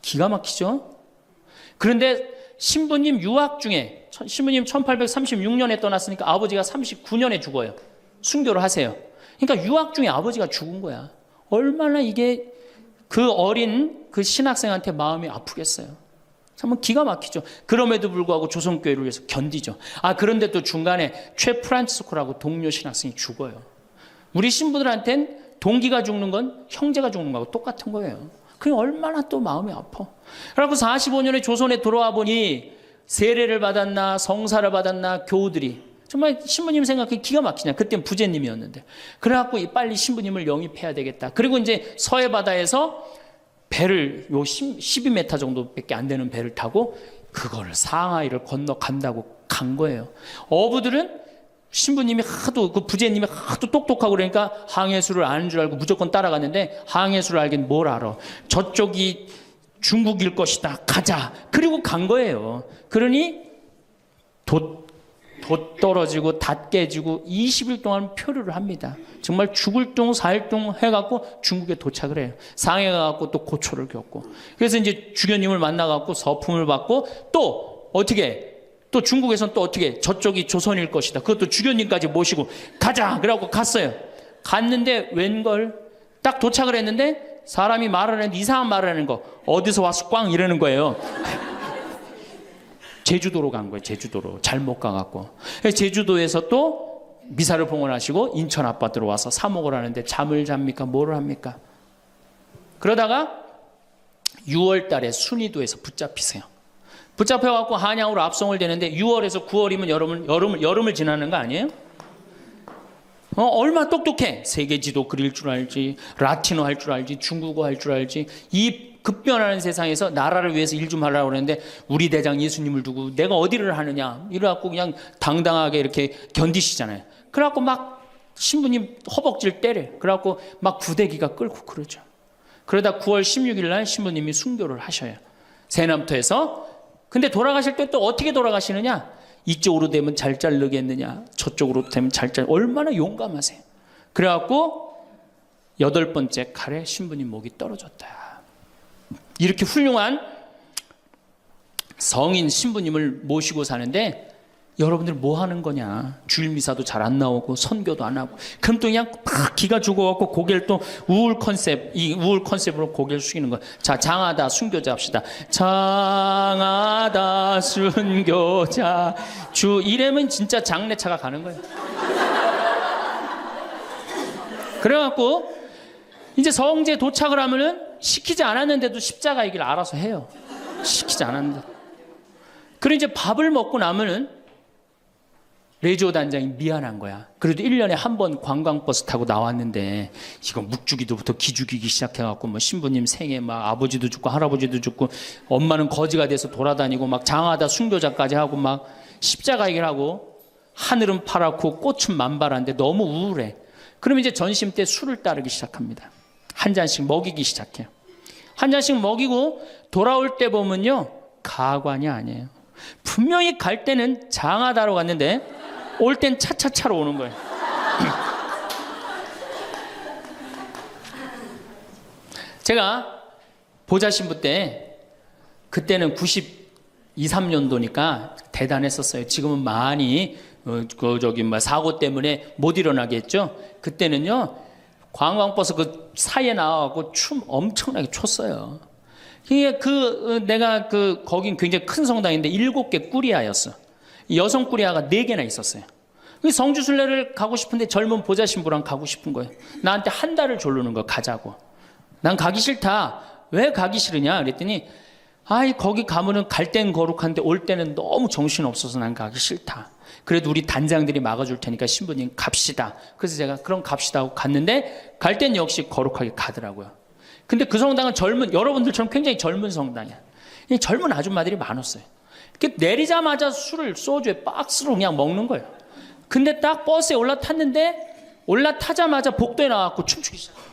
Speaker 1: 기가 막히죠? 그런데 신부님 유학 중에 신부님 1836년에 떠났으니까 아버지가 39년에 죽어요. 순교를 하세요. 그러니까 유학 중에 아버지가 죽은 거야. 얼마나 이게 그 어린 그 신학생한테 마음이 아프겠어요. 정말 기가 막히죠. 그럼에도 불구하고 조선교회를 위해서 견디죠. 그런데 또 중간에 최 프란치스코라고 동료 신학생이 죽어요. 우리 신부들한텐 동기가 죽는 건 형제가 죽는 거하고 똑같은 거예요. 그게 얼마나 또 마음이 아파. 그래갖고 45년에 조선에 돌아와 보니 세례를 받았나 성사를 받았나 교우들이 정말 신부님 생각해 기가 막히냐. 그땐 부제님이었는데. 그래갖고 빨리 신부님을 영입해야 되겠다. 그리고 이제 서해 바다에서 배를 12m 정도밖에 안 되는 배를 타고 그거를 상하이를 건너간다고 간 거예요. 어부들은 신부님이 하도 그 부제님이 하도 똑똑하고 그러니까 항해수를 아는 줄 알고 무조건 따라갔는데 항해수를 알긴 뭘 알아. 저쪽이 중국일 것이다. 가자. 그리고 간 거예요. 그러니 돛 떨어지고 닷 깨지고 20일 동안 표류를 합니다. 정말 죽을 둥 살 둥 해갖고 중국에 도착을 해요. 상해 가갖고 또 고초를 겪고. 그래서 이제 주교님을 만나갖고 서품을 받고 또 어떻게 또 중국에서는 또 어떻게 저쪽이 조선일 것이다. 그것도 주교님까지 모시고 가자. 그래갖고 갔어요. 갔는데 웬걸 딱 도착을 했는데 사람이 말하는 이상한 말을 하는 거 어디서 와서 꽝 이러는 거예요. 제주도로 간 거예요. 제주도로 잘못 가갖고 제주도에서 또 미사를 봉헌하시고 인천 아파트로 와서 사목을 하는데 잠을 잡니까? 뭐를 합니까? 그러다가 6월 달에 순이도에서 붙잡히세요. 붙잡혀갖고 한양으로 압송을 되는데 6월에서 9월이면 여름을 지나는 거 아니에요? 얼마나 똑똑해. 세계지도 그릴 줄 알지, 라틴어 할 줄 알지, 중국어 할 줄 알지. 이 급변하는 세상에서 나라를 위해서 일 좀 하려고 그러는데 우리 대장 예수님을 두고 내가 어디를 하느냐 이래갖고 그냥 당당하게 이렇게 견디시잖아요. 그래갖고 막 신부님 허벅지를 때려. 그래갖고 막 구데기가 끓고 그러죠. 그러다 9월 16일 날 신부님이 순교를 하셔요. 새남터에서. 근데 돌아가실 때 또 어떻게 돌아가시느냐? 이쪽으로 되면 잘 자르겠느냐, 저쪽으로 되면 잘 자르. 얼마나 용감하세요. 그래갖고 8번째 칼에 신부님 목이 떨어졌다. 이렇게 훌륭한 성인 신부님을 모시고 사는데 여러분들 뭐 하는 거냐? 주일 미사도 잘 안 나오고 선교도 안 하고. 그럼 또 그냥 막 기가 죽어갖고 고개를 또 우울 컨셉으로 고개를 숙이는 거야. 자, 장하다 순교자 합시다. 장하다 순교자 주 이래면 진짜 장례차가 가는 거예요. 그래갖고 이제 성지에 도착을 하면은 시키지 않았는데도 십자가 얘기를 알아서 해요. 시키지 않았는데. 그리고 이제 밥을 먹고 나면은 레지오 단장이 미안한 거야. 그래도 1년에 한 번 관광버스 타고 나왔는데 이거 묵주기도부터 기죽이기 시작해갖고 뭐 신부님 생에 막 아버지도 죽고 할아버지도 죽고 엄마는 거지가 돼서 돌아다니고 막 장하다 순교자까지 하고 막 십자가 얘기를 하고 하늘은 파랗고 꽃은 만발한데 너무 우울해. 그럼 이제 전심 때 술을 따르기 시작합니다. 한 잔씩 먹이기 시작해요. 한 잔씩 먹이고 돌아올 때 보면요. 가관이 아니에요. 분명히 갈 때는 장하다로 갔는데 올 땐 차차차로 오는 거예요. 제가 보좌 신부 때 그때는 92, 3년도니까 대단했었어요. 지금은 많이 사고 때문에 못 일어나게 했죠. 그때는요. 관광버스 그 사이에 나와갖고 춤 엄청나게 췄어요. 이게 내가 거긴 굉장히 큰 성당인데 7개 꾸리아였어. 여성 꾸리아가 4개나 있었어요. 성주순례를 가고 싶은데 젊은 보좌 신부랑 가고 싶은 거예요. 나한테 한 달을 조르는 거 가자고. 난 가기 싫다. 왜 가기 싫으냐? 그랬더니 거기 가면은 갈 땐 거룩한데 올 때는 너무 정신 없어서 난 가기 싫다. 그래도 우리 단장들이 막아줄 테니까 신부님 갑시다. 그래서 제가 그럼 갑시다 하고 갔는데 갈 땐 역시 거룩하게 가더라고요. 근데 그 성당은 여러분들처럼 굉장히 젊은 성당이야. 젊은 아줌마들이 많았어요. 내리자마자 술을 소주에 박스로 그냥 먹는 거예요. 근데 딱 버스에 올라타자마자 복도에 나와서 춤추기 시작해요.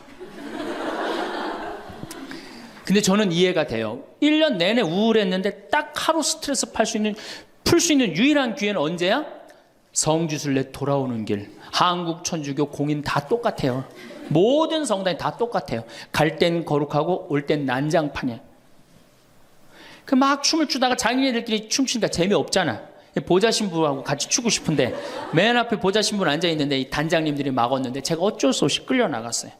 Speaker 1: 근데 저는 이해가 돼요. 1년 내내 우울했는데 딱 하루 스트레스 풀 수 있는 유일한 기회는 언제야? 성주순례 돌아오는 길. 한국 천주교 공인 다 똑같아요. 모든 성당이 다 똑같아요. 갈 땐 거룩하고 올 땐 난장판이에요. 막 춤을 추다가 자기네들끼리 춤추니까 재미없잖아. 보좌 신부하고 같이 추고 싶은데 맨 앞에 보좌 신부는 앉아있는데 이 단장님들이 막았는데 제가 어쩔 수 없이 끌려나갔어요.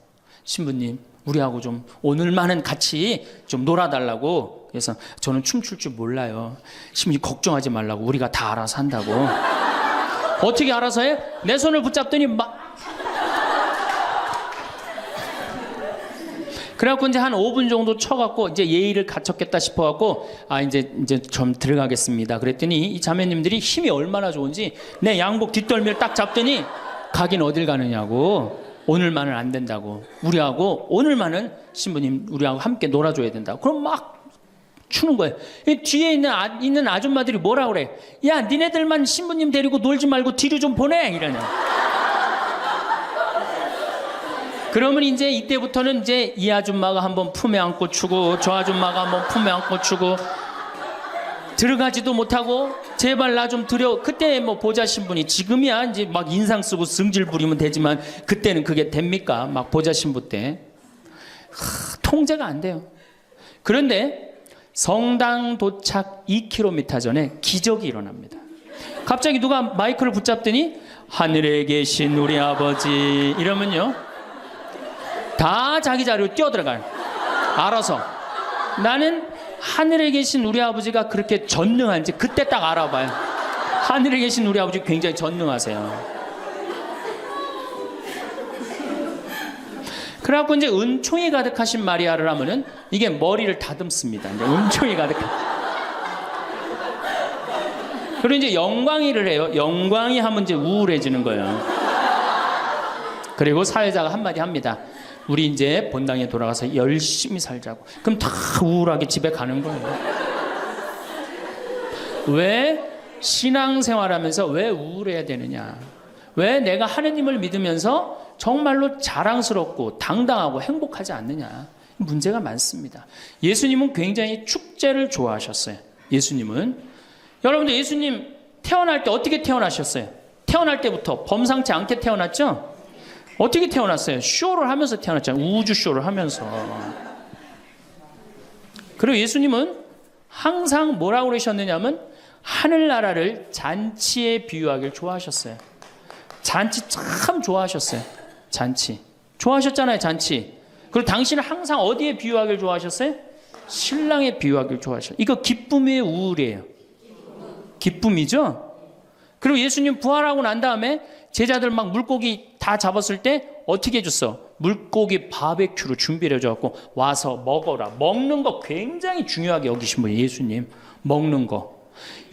Speaker 1: 신부님 우리하고 좀 오늘만은 같이 좀 놀아달라고. 그래서 저는 춤출 줄 몰라요. 신부님 걱정하지 말라고. 우리가 다 알아서 한다고. 어떻게 알아서 해? 내 손을 붙잡더니 그래갖고 이제 한 5분 정도 쳐갖고 이제 예의를 갖췄겠다 싶어갖고 이제 좀 들어가겠습니다. 그랬더니 이 자매님들이 힘이 얼마나 좋은지 내 양복 뒷덜미를 딱 잡더니 가긴 어딜 가느냐고. 오늘만은 안 된다고. 우리하고 오늘만은 신부님 우리하고 함께 놀아줘야 된다고. 그럼 막 추는 거예요. 뒤에 있는 아줌마들이 뭐라 그래? 야 니네들만 신부님 데리고 놀지 말고 뒤로 좀 보내 이러냐. 그러면 이제 이때부터는 이제 이 아줌마가 한번 품에 안고 추고 저 아줌마가 한번 품에 안고 추고 들어가지도 못하고 제발 나 좀 들여. 그때 뭐 보좌 신부니 지금이야 이제 막 인상 쓰고 승질 부리면 되지만 그때는 그게 됩니까? 막 보좌 신부 때 통제가 안 돼요. 그런데 성당 도착 2km 전에 기적이 일어납니다. 갑자기 누가 마이크를 붙잡더니 하늘에 계신 우리 아버지 이러면요. 다 자기 자리로 뛰어들어가요. 알아서. 나는 하늘에 계신 우리 아버지가 그렇게 전능한지 그때 딱 알아봐요. 하늘에 계신 우리 아버지 굉장히 전능하세요. 그래갖고 이제 은총이 가득하신 마리아를 하면은 이게 머리를 다듬습니다. 이제 은총이 가득한. 그리고 이제 영광이를 해요. 영광이 하면 이제 우울해지는 거예요. 그리고 사회자가 한마디 합니다. 우리 이제 본당에 돌아가서 열심히 살자고. 그럼 다 우울하게 집에 가는 거예요. 왜 신앙생활하면서 왜 우울해야 되느냐? 왜 내가 하느님을 믿으면서 정말로 자랑스럽고 당당하고 행복하지 않느냐? 문제가 많습니다. 예수님은 굉장히 축제를 좋아하셨어요. 예수님은. 여러분들 예수님 태어날 때 어떻게 태어나셨어요? 태어날 때부터 범상치 않게 태어났죠? 어떻게 태어났어요? 쇼를 하면서 태어났잖아요. 우주 쇼를 하면서. 그리고 예수님은 항상 뭐라고 그러셨느냐면 하늘나라를 잔치에 비유하길 좋아하셨어요. 잔치 참 좋아하셨어요. 잔치. 좋아하셨잖아요, 잔치. 그리고 당신은 항상 어디에 비유하길 좋아하셨어요? 신랑에 비유하길 좋아하셨어요. 이거 기쁨이에요, 우울이에요? 기쁨이죠? 그리고 예수님 부활하고 난 다음에 제자들 막 물고기 다 잡았을 때 어떻게 해줬어? 물고기 바베큐로 준비를 해줘갖고 와서 먹어라. 먹는 거 굉장히 중요하게 여기신 분이에요, 예수님. 먹는 거.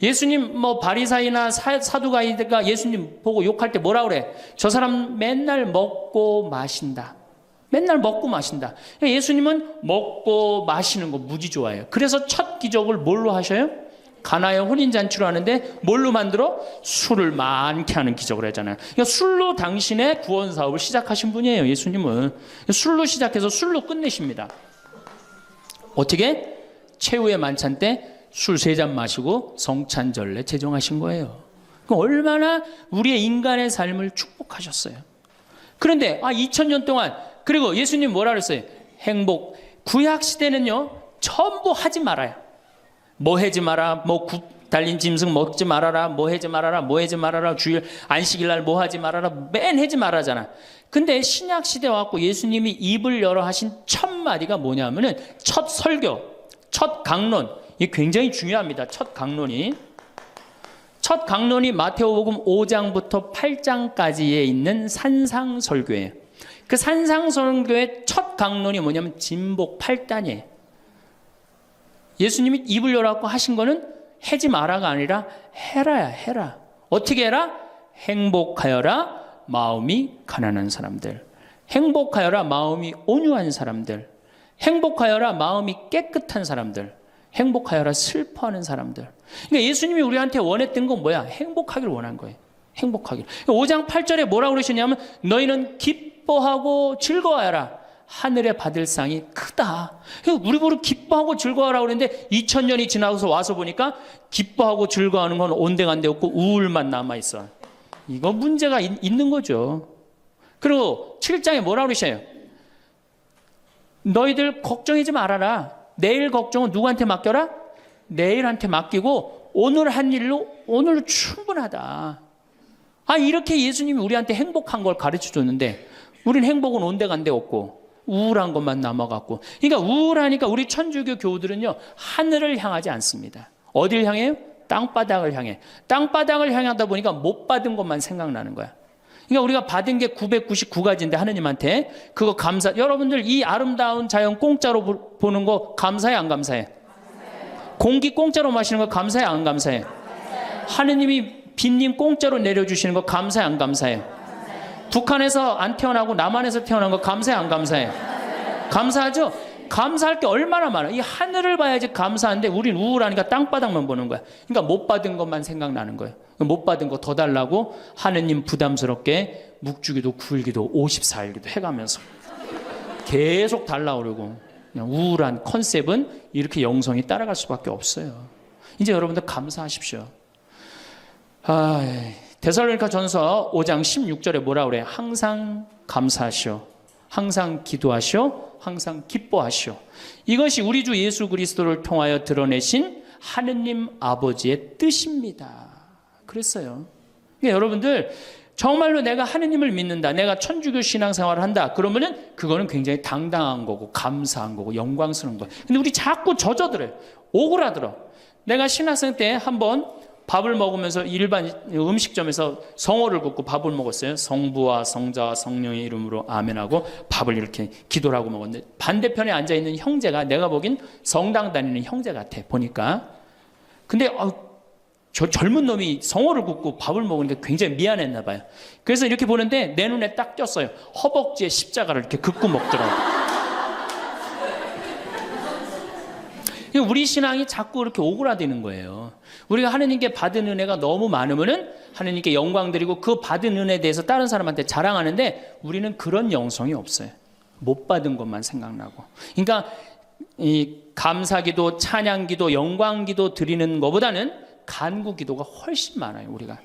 Speaker 1: 예수님 뭐 바리사이나 사두가이가 예수님 보고 욕할 때 뭐라 그래? 저 사람 맨날 먹고 마신다. 맨날 먹고 마신다. 예수님은 먹고 마시는 거 무지 좋아해요. 그래서 첫 기적을 뭘로 하셔요? 가나의 혼인잔치로 하는데 뭘로 만들어? 술을 많게 하는 기적을 하잖아요. 그러니까 술로 당신의 구원 사업을 시작하신 분이에요, 예수님은. 술로 시작해서 술로 끝내십니다. 어떻게? 최후의 만찬 때 술 3잔 마시고 성찬절례 제정하신 거예요. 그럼 얼마나 우리의 인간의 삶을 축복하셨어요. 그런데 2000년 동안 그리고 예수님 뭐라 그랬어요? 행복. 구약 시대는요 전부 하지 말아요. 뭐 하지 마라, 뭐 달린 짐승 먹지 말아라, 뭐 하지 말아라, 뭐 하지 말아라, 주일 안식일 날 뭐 하지 말아라, 맨 하지 말아잖아. 근데 신약 시대 와갖고 예수님이 입을 열어 하신 첫 마디가 뭐냐면은 첫 설교, 첫 강론. 이게 굉장히 중요합니다. 첫 강론이 마태복음 5장부터 8장까지에 있는 산상설교예요. 그 산상설교의 첫 강론이 뭐냐면 진복 8단이에요. 예수님이 입을 열어갖고 하신 거는 하지 마라가 아니라 해라야, 해라. 어떻게 해라? 행복하여라 마음이 가난한 사람들, 행복하여라 마음이 온유한 사람들, 행복하여라 마음이 깨끗한 사람들, 행복하여라 슬퍼하는 사람들. 그러니까 예수님이 우리한테 원했던 건 뭐야? 행복하기를 원한 거예요. 행복하기를. 5장 8절에 뭐라고 그러시냐면 너희는 기뻐하고 즐거워하라. 하늘에 받을 상이 크다. 우리 보고 기뻐하고 즐거워하라고 그랬는데 2000년이 지나서 와서 보니까 기뻐하고 즐거워하는 건 온데간데 없고 우울만 남아있어. 이거 문제가 있는 거죠. 그리고 7장에 뭐라고 그러셔요? 너희들 걱정하지 말아라. 내일 걱정은 누구한테 맡겨라? 내일한테 맡기고 오늘 한 일로 오늘 충분하다. 이렇게 예수님이 우리한테 행복한 걸 가르쳐 줬는데 우리는 행복은 온데간데 없고 우울한 것만 남아갖고. 그러니까 우울하니까 우리 천주교 교우들은요 하늘을 향하지 않습니다. 어딜 향해요? 땅바닥을 향해. 땅바닥을 향하다 보니까 못 받은 것만 생각나는 거야. 그러니까 우리가 받은 게 999가지인데 하느님한테 그거 감사. 여러분들 이 아름다운 자연 공짜로 보는 거 감사해 안 감사해? 공기 공짜로 마시는 거 감사해 안 감사해? 하느님이 빈님 공짜로 내려주시는 거 감사해 안 감사해? 북한에서 안 태어나고 남한에서 태어난 거 감사해 안 감사해? 감사하죠? 감사할 게 얼마나 많아. 이 하늘을 봐야지 감사한데 우린 우울하니까 땅바닥만 보는 거야. 그러니까 못 받은 것만 생각나는 거예요. 못 받은 거 더 달라고 하느님 부담스럽게 묵주기도 9일기도 54일기도 해가면서 계속 달라고 그러고 그냥 우울한 컨셉은 이렇게 영성이 따라갈 수밖에 없어요. 이제 여러분들 감사하십시오. 데살로니가 전서 5장 16절에 뭐라 그래? 항상 감사하시오. 항상 기도하시오. 항상 기뻐하시오. 이것이 우리 주 예수 그리스도를 통하여 드러내신 하느님 아버지의 뜻입니다. 그랬어요. 그러니까 여러분들 정말로 내가 하느님을 믿는다, 내가 천주교 신앙생활을 한다, 그러면은 그거는 굉장히 당당한 거고 감사한 거고 영광스러운 거예요. 근데 우리 자꾸 젖어들어요. 오그라들어. 내가 신학생 때 한번 밥을 먹으면서 일반 음식점에서 성호를 긋고 밥을 먹었어요. 성부와 성자와 성령의 이름으로 아멘하고 밥을 이렇게 기도를 하고 먹었는데 반대편에 앉아있는 형제가 내가 보긴 성당 다니는 형제 같아 보니까. 근데 저 젊은 놈이 성호를 긋고 밥을 먹으니까 굉장히 미안했나 봐요. 그래서 이렇게 보는데 내 눈에 딱 띄었어요. 허벅지에 십자가를 이렇게 긋고 먹더라고요. 우리 신앙이 자꾸 이렇게 오그라드는 거예요. 우리가 하느님께 받은 은혜가 너무 많으면은 하느님께 영광 드리고 그 받은 은혜에 대해서 다른 사람한테 자랑하는데 우리는 그런 영성이 없어요. 못 받은 것만 생각나고. 그러니까 이 감사기도, 찬양기도, 영광기도 드리는 것보다는 간구기도가 훨씬 많아요. 우리가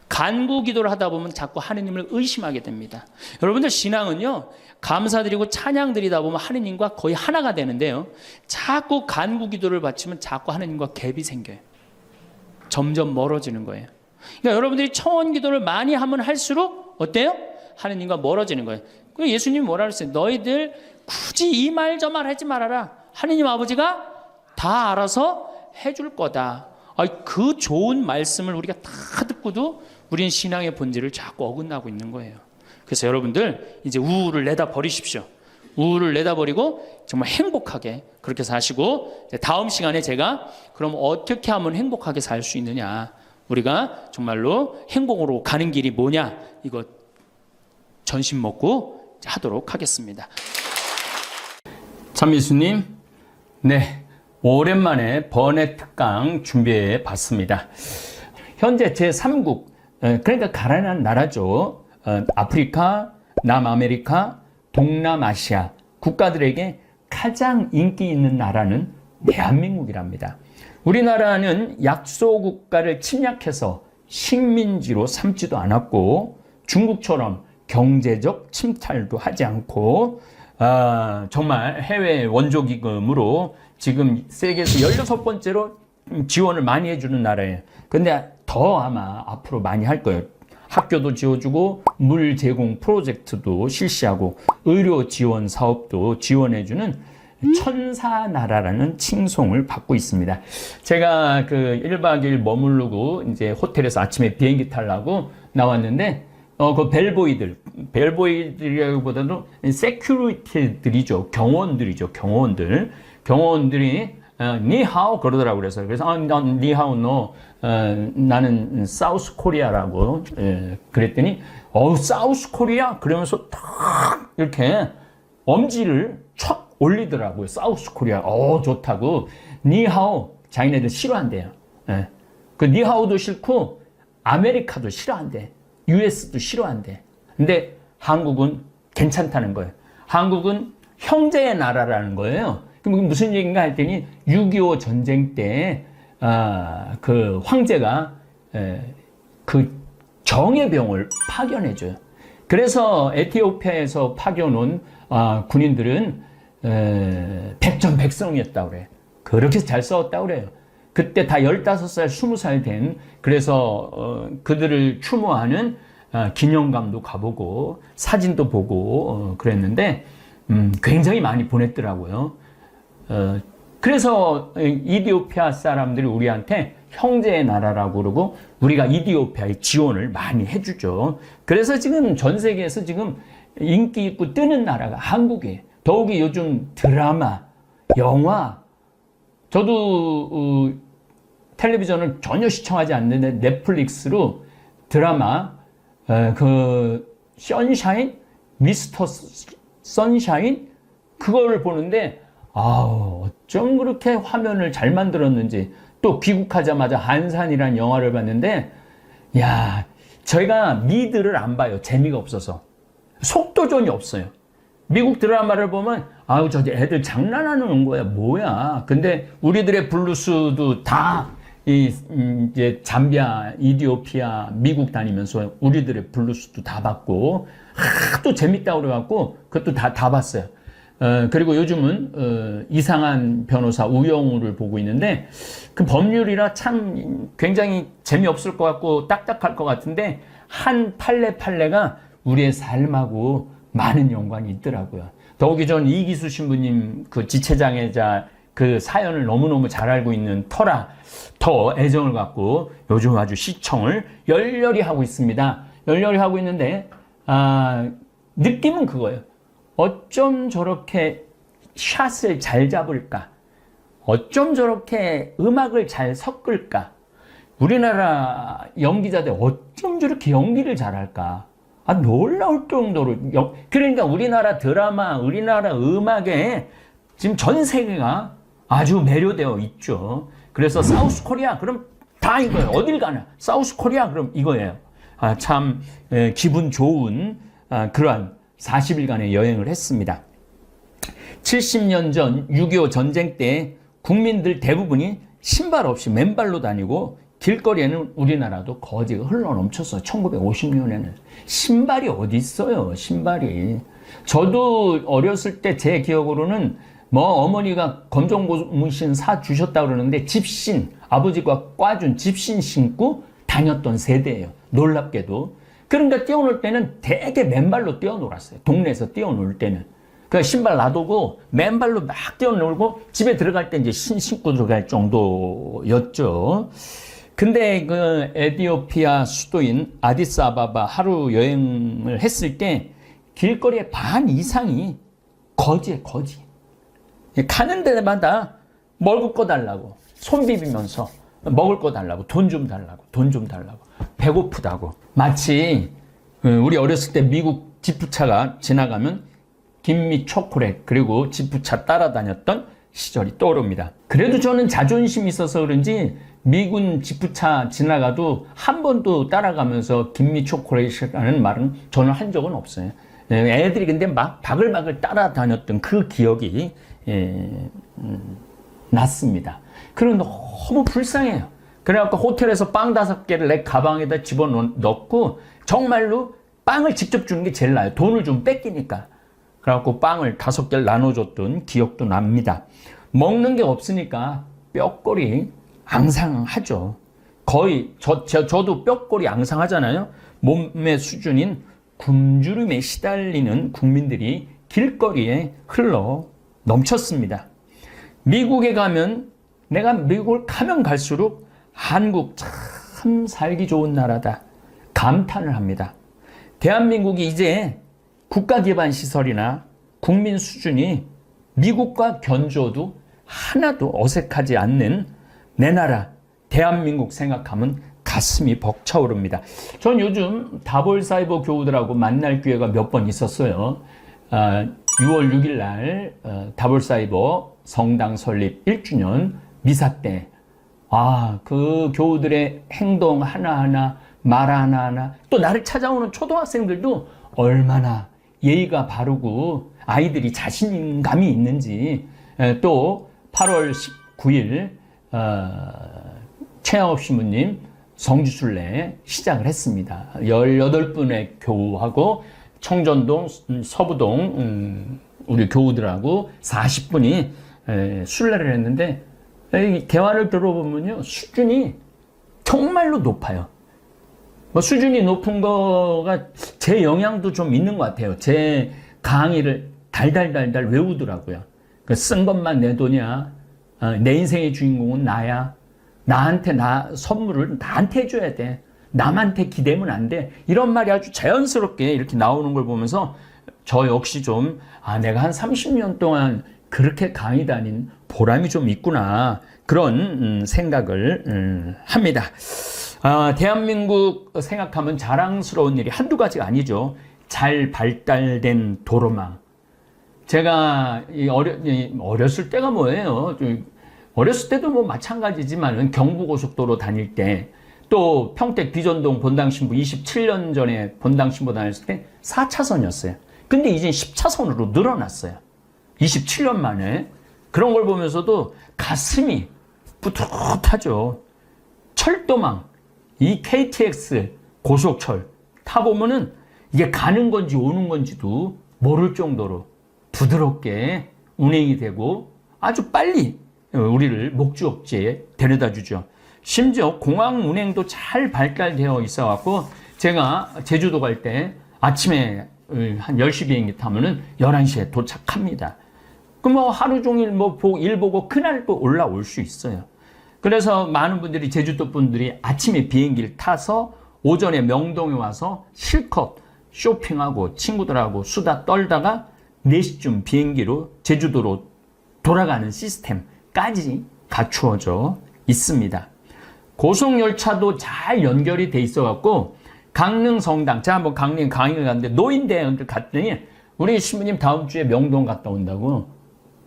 Speaker 1: 간구기도를 하다 보면 자꾸 하느님을 의심하게 됩니다. 여러분들 신앙은요 감사드리고 찬양드리다 보면 하느님과 거의 하나가 되는데요 자꾸 간구기도를 바치면 자꾸 하느님과 갭이 생겨요. 점점 멀어지는 거예요. 그러니까 여러분들이 청원 기도를 많이 하면 할수록 어때요? 하느님과 멀어지는 거예요. 그리고 예수님이 뭐라 그랬어요? 너희들 굳이 이 말 저 말 하지 말아라. 하느님 아버지가 다 알아서 해줄 거다. 그 좋은 말씀을 우리가 다 듣고도 우리는 신앙의 본질을 자꾸 어긋나고 있는 거예요. 그래서 여러분들 이제 우울을 내다 버리십시오. 우울을 내다 버리고 정말 행복하게 그렇게 사시고, 다음 시간에 제가 그럼 어떻게 하면 행복하게 살 수 있느냐, 우리가 정말로 행복으로 가는 길이 뭐냐, 이거 전심 먹고 하도록 하겠습니다. 참미수님, 네, 오랜만에 번외 특강 준비해 봤습니다. 현재 제3국, 그러니까 가난한 나라죠. 아프리카, 남아메리카, 동남아시아 국가들에게 가장 인기 있는 나라는 대한민국이랍니다. 우리나라는 약소국가를 침략해서 식민지로 삼지도 않았고, 중국처럼 경제적 침탈도 하지 않고, 정말 해외 원조기금으로 지금 세계에서 16번째로 지원을 많이 해주는 나라예요. 근데 더 아마 앞으로 많이 할 거예요. 학교도 지어주고 물 제공 프로젝트도 실시하고 의료 지원 사업도 지원해주는 천사 나라라는 칭송을 받고 있습니다. 제가 그 1박 2일 머무르고 이제 호텔에서 아침에 비행기 타려고 나왔는데, 그 벨보이들이라기보다도 세큐리티들이죠. 경호원들이 니하오 그러더라고요. 그래서 니하오 너 나는 사우스 코리아라고 그랬더니 사우스 코리아 그러면서 탁 이렇게 엄지를 촥 올리더라고요. 사우스 코리아 좋다고. 니하오 자기네들 싫어한대요. 그 니하오도 싫고 아메리카도 싫어한대. US도 싫어한대. 근데 한국은 괜찮다는 거예요. 한국은 형제의 나라라는 거예요. 그럼 무슨 얘기인가 했더니 6.25 전쟁 때 그 황제가 그 정예병을 파견해줘요. 그래서 에티오피아에서 파견 온 군인들은 백전백승이었다고 그래요. 그렇게 잘 싸웠다고 그래요. 그때 다 15살, 20살 된, 그래서 그들을 추모하는 기념관도 가보고 사진도 보고 그랬는데 굉장히 많이 보냈더라고요. 그래서 이디오피아 사람들이 우리한테 형제의 나라라고 그러고 우리가 이디오피아에 지원을 많이 해주죠. 그래서 지금 전 세계에서 지금 인기 있고 뜨는 나라가 한국이에요. 더욱이 요즘 드라마, 영화, 저도 텔레비전을 전혀 시청하지 않는데 넷플릭스로 드라마 그 선샤인, 미스터 선샤인 그거를 보는데 어쩜 그렇게 화면을 잘 만들었는지. 또 귀국하자마자 한산이라는 영화를 봤는데, 야, 저희가 미드를 안 봐요. 재미가 없어서. 속도전이 없어요. 미국 드라마를 보면 저 애들 장난하는 거야 뭐야. 근데 우리들의 블루스도 다 이제 잠비아, 이디오피아, 미국 다니면서 우리들의 블루스도 다 봤고 하도 재밌다고 그래갖고 그것도 다 봤어요. 그리고 요즘은 이상한 변호사 우영우를 보고 있는데, 그 법률이라 참 굉장히 재미없을 것 같고 딱딱할 것 같은데 한 판례가 우리의 삶하고 많은 연관이 있더라고요. 더욱이 전 이기수 신부님 그 지체장애자 그 사연을 너무너무 잘 알고 있는 터라 더 애정을 갖고 요즘 아주 시청을 열렬히 하고 있습니다. 열렬히 하고 있는데 느낌은 그거예요. 어쩜 저렇게 샷을 잘 잡을까? 어쩜 저렇게 음악을 잘 섞을까? 우리나라 연기자들 어쩜 저렇게 연기를 잘할까? 놀라울 정도로. 그러니까 우리나라 드라마, 우리나라 음악에 지금 전 세계가 아주 매료되어 있죠. 그래서 사우스 코리아, 그럼 다 이거예요. 어딜 가나. 사우스 코리아, 그럼 이거예요. 참 기분 좋은 그러한 40일간의 여행을 했습니다. 70년 전 6.25 전쟁 때 국민들 대부분이 신발 없이 맨발로 다니고 길거리에는 우리나라도 거지가 흘러넘쳤어요. 1950년에는. 신발이 어디 있어요, 신발이. 저도 어렸을 때 제 기억으로는 어머니가 검정고무신 사 주셨다고 그러는데 집신, 아버지가 꽈준 집신 신고 다녔던 세대예요. 놀랍게도. 그러니까 뛰어놀 때는 되게 맨발로 뛰어놀았어요. 동네에서 뛰어놀 때는. 그 신발 놔두고 맨발로 막 뛰어놀고 집에 들어갈 때 이제 신고 들어갈 정도였죠. 근데 그 에티오피아 수도인 아디스아바바 하루 여행을 했을 때 길거리의 반 이상이 거지에 거지. 가는 데마다 먹을 거 달라고 손 비비면서 먹을 거 달라고 돈 좀 달라고 돈 좀 달라고 배고프다고. 마치 우리 어렸을 때 미국 지프차가 지나가면 김미 초콜릿 그리고 지프차 따라다녔던 시절이 떠오릅니다. 그래도 저는 자존심이 있어서 그런지 미군 지프차 지나가도 한 번도 따라가면서 김미 초콜릿이라는 말은 저는 한 적은 없어요. 애들이 근데 막 바글바글 따라다녔던 그 기억이 났습니다. 그리고 너무 불쌍해요. 그래갖고 호텔에서 빵 5개를 내 가방에다 집어넣고 정말로 빵을 직접 주는 게 제일 나아요. 돈을 좀 뺏기니까. 그래갖고 빵을 5개를 나눠줬던 기억도 납니다. 먹는 게 없으니까 뼈골이 앙상하죠. 거의 저도 뼈골이 앙상하잖아요. 몸의 수준인 굶주림에 시달리는 국민들이 길거리에 흘러 넘쳤습니다. 미국에 가면 내가 미국을 가면 갈수록 한국 참 살기 좋은 나라다 감탄을 합니다. 대한민국이 이제 국가기반시설이나 국민 수준이 미국과 견주어도 하나도 어색하지 않는 내 나라 대한민국 생각하면 가슴이 벅차오릅니다. 전 요즘 다볼사이버 교우들하고 만날 기회가 몇 번 있었어요. 6월 6일 날 다볼사이버 성당 설립 1주년 미사 때 그 교우들의 행동 하나하나 말 하나하나 또 나를 찾아오는 초등학생들도 얼마나 예의가 바르고 아이들이 자신감이 있는지. 또 8월 19일 최양업 신부님 성지순례 시작을 했습니다. 18분의 교우하고 청전동, 서부동 우리 교우들하고 40분이 순례를 했는데 대화를 들어보면요 수준이 정말로 높아요. 수준이 높은 거가 제 영향도 좀 있는 것 같아요. 제 강의를 달달달달 외우더라고요. 쓴 것만 내 돈이야. 내 인생의 주인공은 나야. 나한테 선물을 나한테 해줘야 돼. 남한테 기대면 안 돼. 이런 말이 아주 자연스럽게 이렇게 나오는 걸 보면서 저 역시 좀 내가 한 30년 동안 그렇게 강의 다닌 보람이 좀 있구나. 그런 생각을 합니다. 대한민국 생각하면 자랑스러운 일이 한두 가지가 아니죠. 잘 발달된 도로망. 제가 어렸을 때가 뭐예요? 어렸을 때도 뭐 마찬가지지만 경부고속도로 다닐 때 또 평택 비전동 본당신부 27년 전에 본당신부 다녔을 때 4차선이었어요. 근데 이제 10차선으로 늘어났어요. 27년 만에. 그런 걸 보면서도 가슴이 뿌듯하죠. 철도망, 이 KTX 고속철 타보면은 이게 가는 건지 오는 건지도 모를 정도로 부드럽게 운행이 되고 아주 빨리 우리를 목적지에 데려다 주죠. 심지어 공항 운행도 잘 발달되어 있어 갖고 제가 제주도 갈 때 아침에 한 10시 비행기 타면은 11시에 도착합니다. 그럼 뭐 하루 종일 일 보고 그날 또 올라올 수 있어요. 그래서 많은 분들이 제주도 분들이 아침에 비행기를 타서 오전에 명동에 와서 실컷 쇼핑하고 친구들하고 수다 떨다가 4시쯤 비행기로 제주도로 돌아가는 시스템까지 갖추어져 있습니다. 고속열차도 잘 연결이 돼 있어갖고 강릉 성당, 제가 한번 강릉 강의를 갔는데 노인대학을 갔더니 우리 신부님 다음 주에 명동 갔다 온다고.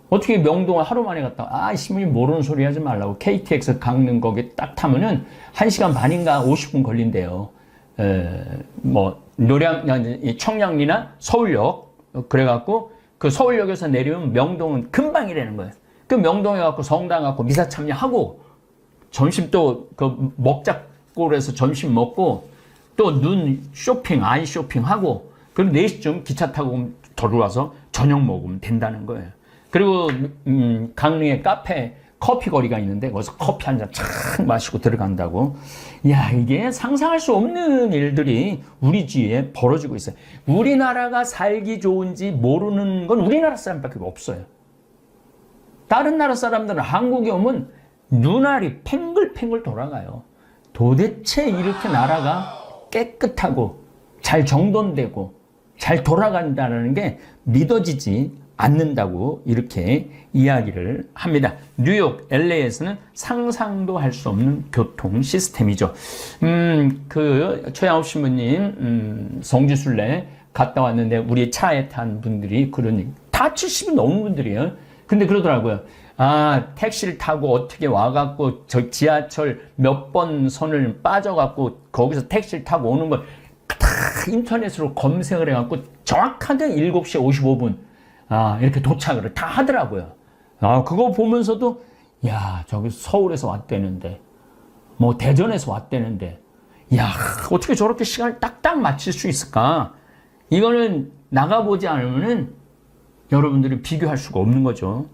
Speaker 1: 어떻게 명동을 하루 만에 갔다 신부님 모르는 소리 하지 말라고. KTX 강릉 거기 딱 타면은 1시간 반인가 50분 걸린대요. 청량리나 서울역 그래갖고 그 서울역에서 내리면 명동은 금방이라는 거예요. 그 명동에 가고 성당 가고 미사 참여하고 점심 또 그 먹자골에서 점심 먹고 또 눈 쇼핑, 아이 쇼핑하고 그리고 4시쯤 기차 타고 들어와서 저녁 먹으면 된다는 거예요. 그리고 강릉의 카페 커피 거리가 있는데 거기서 커피 한 잔 착 마시고 들어간다고. 야, 이게 상상할 수 없는 일들이 우리 주위에 벌어지고 있어요. 우리나라가 살기 좋은지 모르는 건 우리나라 사람밖에 없어요. 다른 나라 사람들은 한국에 오면 눈알이 팽글팽글 돌아가요. 도대체 이렇게 나라가 깨끗하고 잘 정돈되고 잘 돌아간다는 게 믿어지지 않는다고 이렇게 이야기를 합니다. 뉴욕, LA에서는 상상도 할 수 없는 교통 시스템이죠. 최양업 신부님, 성지순례 갔다 왔는데 우리 차에 탄 분들이 그러니 다 70이 넘은 분들이에요. 근데 그러더라고요. 아, 택시를 타고 어떻게 와갖고 저 지하철 몇 번 선을 빠져갖고 거기서 택시를 타고 오는 걸 다 인터넷으로 검색을 해갖고 정확하게 7시 55분 이렇게 도착을 다 하더라고요. 그거 보면서도 야, 저기 서울에서 왔대는데 뭐 대전에서 왔대는데 야, 어떻게 저렇게 시간을 딱딱 맞출 수 있을까? 이거는 나가보지 않으면은 여러분들이 비교할 수가 없는 거죠.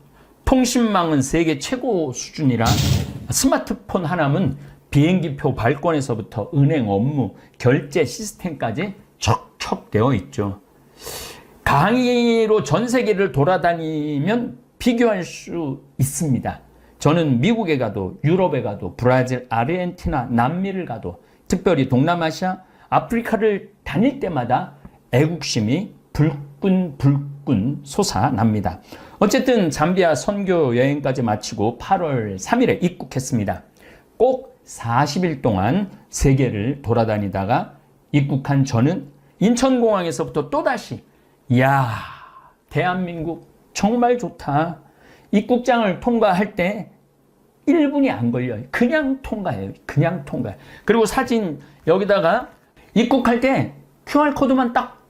Speaker 1: 통신망은 세계 최고 수준이라 스마트폰 하나면 비행기표 발권에서부터 은행 업무, 결제 시스템까지 척척 되어 있죠. 강의로 전 세계를 돌아다니면 비교할 수 있습니다. 저는 미국에 가도 유럽에 가도 브라질, 아르헨티나, 남미를 가도 특별히 동남아시아, 아프리카를 다닐 때마다 애국심이 불끈 솟아납니다. 어쨌든 잠비아 선교 여행까지 마치고 8월 3일에 입국했습니다. 꼭 40일 동안 세계를 돌아다니다가 입국한 저는 인천공항에서부터 또다시 이야, 대한민국 정말 좋다. 입국장을 통과할 때 1분이 안 걸려요. 그냥 통과해요. 그냥 통과. 그리고 사진 여기다가 입국할 때 QR코드만 딱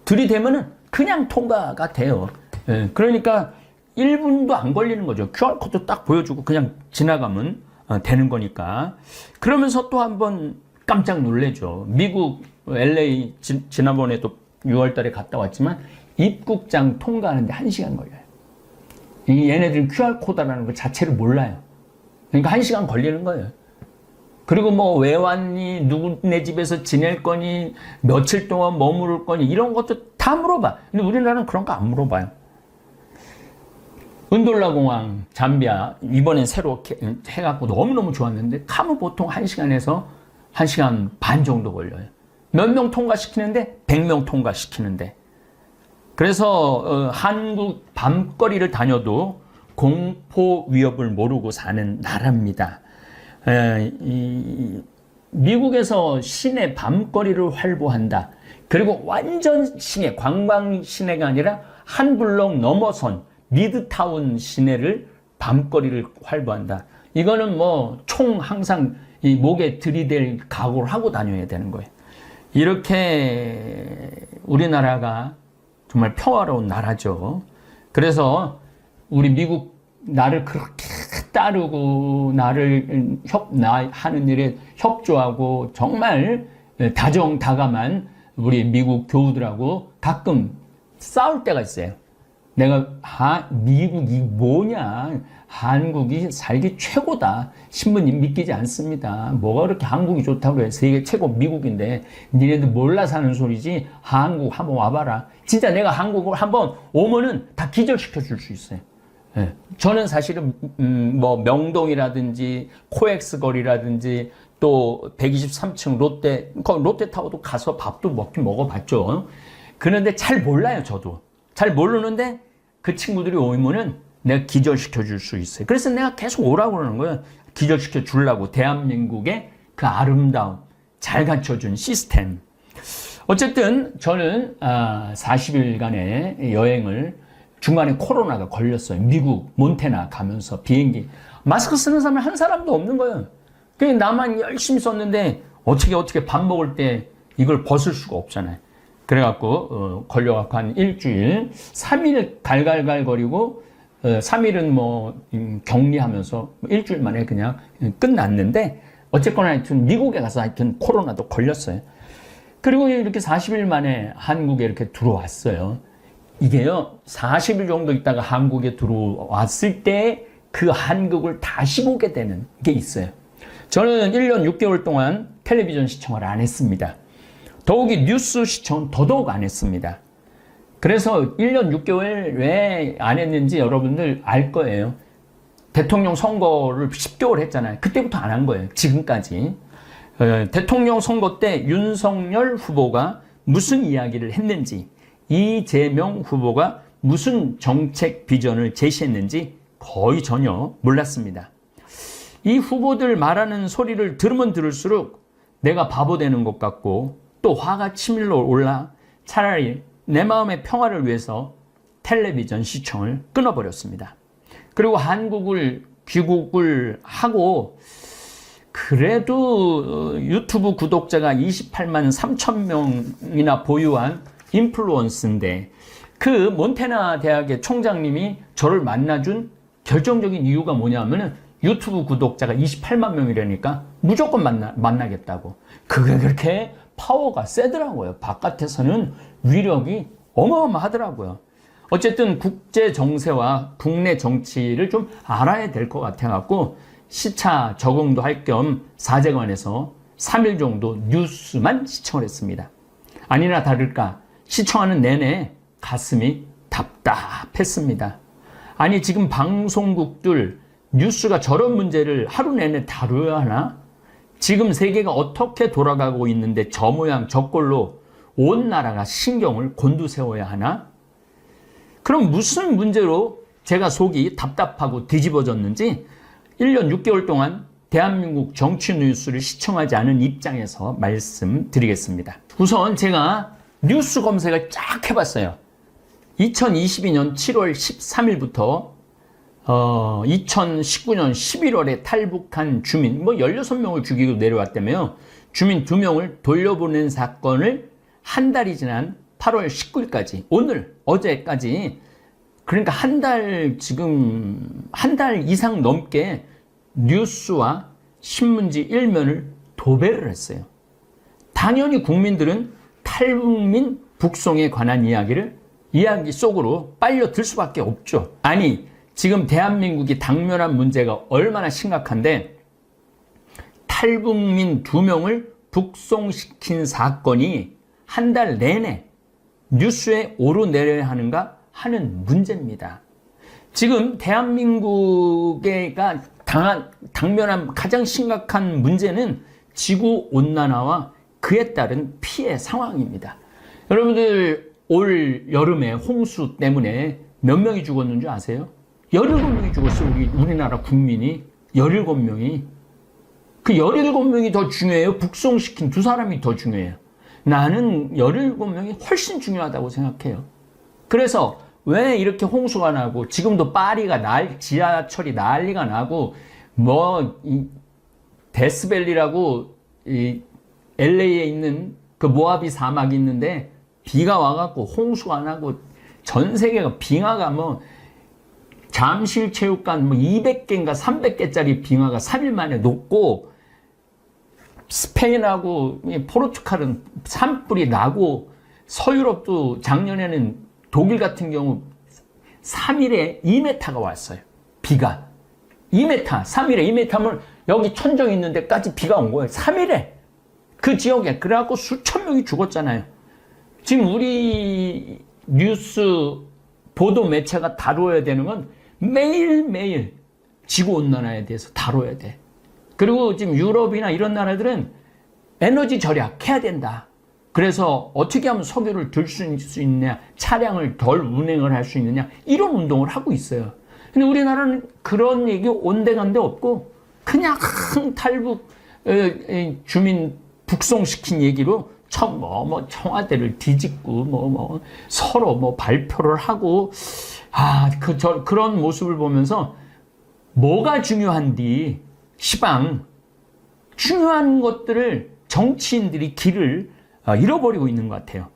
Speaker 1: 들이대면은 그냥 통과가 돼요. 예, 그러니까 1분도 안 걸리는 거죠. QR코드 딱 보여주고 그냥 지나가면 되는 거니까. 그러면서 또 한번 깜짝 놀래죠. 미국 LA 지난번에도 6월 달에 갔다 왔지만 입국장 통과하는데 1시간 걸려요. 얘네들은 QR코드라는 것 자체를 몰라요. 그러니까 1시간 걸리는 거예요. 그리고 뭐 왜 왔니? 누구네 집에서 지낼 거니? 며칠 동안 머무를 거니? 이런 것도 다 물어봐. 근데 우리나라는 그런 거 안 물어봐요. 은돌라 공항, 잠비아 이번엔 새로 해갖고 너무너무 좋았는데 가면 보통 1시간에서 1시간 반 정도 걸려요. 몇 명 통과시키는데 100명 통과시키는데. 그래서 한국 밤거리를 다녀도 공포 위협을 모르고 사는 나라입니다. 미국에서 시내 밤거리를 활보한다. 그리고 완전 시내, 관광 시내가 아니라 한 블록 넘어선 미드타운 시내를 밤거리를 활보한다. 이거는 뭐 총 항상 이 목에 들이댈 각오를 하고 다녀야 되는 거예요. 이렇게 우리나라가 정말 평화로운 나라죠. 그래서 우리 미국 나를 그렇게 따르고 나를 하는 일에 협조하고 정말 다정다감한 우리 미국 교우들하고 가끔 싸울 때가 있어요. 내가 미국이 뭐냐, 한국이 살기 최고다, 신부님 믿기지 않습니다. 뭐가 그렇게 한국이 좋다고 해. 세계 최고 미국인데 니네들 몰라 사는 소리지. 한국 한번 와봐라. 진짜 내가 한국을 한번 오면은 다 기절시켜 줄 수 있어요. 네. 저는 사실은 뭐 명동이라든지 코엑스 거리라든지 또 123층 롯데타워도 가서 밥도 먹어봤죠. 그런데 잘 몰라요. 저도 잘 모르는데 그 친구들이 오면은 내가 기절시켜 줄 수 있어요. 그래서 내가 계속 오라고 그러는 거예요. 기절시켜 주려고. 대한민국의 그 아름다움, 잘 갖춰준 시스템. 어쨌든 저는 40일간의 여행을 중간에 코로나가 걸렸어요. 미국 몬태나 가면서 비행기 마스크 쓰는 사람이 한 사람도 없는 거예요. 그냥 나만 열심히 썼는데 어떻게 밥 먹을 때 이걸 벗을 수가 없잖아요. 그래갖고 걸려갖고 한 일주일, 3일 갈갈갈거리고 3일은 뭐 격리하면서 일주일 만에 그냥 끝났는데 어쨌거나 하여튼 미국에 가서 하여튼 코로나도 걸렸어요. 그리고 이렇게 40일 만에 한국에 이렇게 들어왔어요. 이게요, 40일 정도 있다가 한국에 들어왔을 때 그 한국을 다시 보게 되는 게 있어요. 저는 1년 6개월 동안 텔레비전 시청을 안 했습니다. 더욱이 뉴스 시청은 더더욱 안 했습니다. 그래서 1년 6개월 왜 안 했는지 여러분들 알 거예요. 대통령 선거를 10개월 했잖아요. 그때부터 안 한 거예요. 지금까지. 대통령 선거 때 윤석열 후보가 무슨 이야기를 했는지, 이재명 후보가 무슨 정책 비전을 제시했는지 거의 전혀 몰랐습니다. 이 후보들 말하는 소리를 들으면 들을수록 내가 바보 되는 것 같고 또 화가 치밀러 올라 차라리 내 마음의 평화를 위해서 텔레비전 시청을 끊어버렸습니다. 그리고 한국을 귀국을 하고 그래도 유튜브 구독자가 28만 3천 명이나 보유한 인플루언서인데 그 몬태나 대학의 총장님이 저를 만나준 결정적인 이유가 뭐냐면은 유튜브 구독자가 28만 명이라니까 무조건 만나겠다고. 그게 그렇게 파워가 세더라고요. 바깥에서는 위력이 어마어마하더라고요. 어쨌든 국제 정세와 국내 정치를 좀 알아야 될 것 같아갖고 시차 적응도 할 겸 사제관에서 3일 정도 뉴스만 시청을 했습니다. 아니나 다를까 시청하는 내내 가슴이 답답했습니다. 아니 지금 방송국들 뉴스가 저런 문제를 하루 내내 다뤄야 하나? 지금 세계가 어떻게 돌아가고 있는데 저 모양 저 꼴로 온 나라가 신경을 곤두세워야 하나? 그럼 무슨 문제로 제가 속이 답답하고 뒤집어졌는지 1년 6개월 동안 대한민국 정치 뉴스를 시청하지 않은 입장에서 말씀드리겠습니다. 우선 제가 뉴스 검색을 쫙 해봤어요. 2022년 7월 13일부터 2019년 11월에 탈북한 주민 16명을 죽이고 내려왔다며요. 주민 2명을 돌려보낸 사건을 한 달이 지난 8월 19일까지 오늘 어제까지 그러니까 지금 한 달 이상 넘게 뉴스와 신문지 일면을 도배를 했어요. 당연히 국민들은 탈북민 북송에 관한 이야기 속으로 빨려들 수밖에 없죠. 아니 지금 대한민국이 당면한 문제가 얼마나 심각한데 탈북민 2명을 북송시킨 사건이 한 달 내내 뉴스에 오르내려야 하는가 하는 문제입니다. 지금 대한민국가 당면한 가장 심각한 문제는 지구온난화와 그에 따른 피해 상황입니다. 여러분들 올 여름에 홍수 때문에 몇 명이 죽었는 줄 아세요? 17명이 죽었어요. 우리나라 국민이 17명이. 그 17명이 더 중요해요? 북송시킨 2사람이 더 중요해요? 나는 17명이 훨씬 중요하다고 생각해요. 그래서 왜 이렇게 홍수가 나고 지금도 파리가 지하철이 난리가 나고 데스밸리라고 LA에 있는 그 모하비 사막이 있는데 비가 와갖고 홍수가 나고 전 세계가 빙하가 잠실체육관 200개인가 300개짜리 빙하가 3일 만에 녹고 스페인하고 포르투갈은 산불이 나고 서유럽도 작년에는 독일 같은 경우 3일에 2m가 왔어요. 비가. 2m, 3일에 2m면 여기 천정 있는 데까지 비가 온 거예요. 3일에. 그 지역에. 그래갖고 수천 명이 죽었잖아요. 지금 우리 뉴스 보도 매체가 다뤄야 되는 건 매일매일 지구온난화에 대해서 다뤄야 돼. 그리고 지금 유럽이나 이런 나라들은 에너지 절약해야 된다. 그래서 어떻게 하면 석유를 들 수 있느냐, 차량을 덜 운행을 할 수 있느냐, 이런 운동을 하고 있어요. 근데 우리나라는 그런 얘기 온데간데 없고 그냥 탈북 주민 북송시킨 얘기로 청와대를 뒤집고 서로 발표를 하고 그런 모습을 보면서 뭐가 중요한디 시방 중요한 것들을 정치인들이 길을 잃어버리고 있는 것 같아요.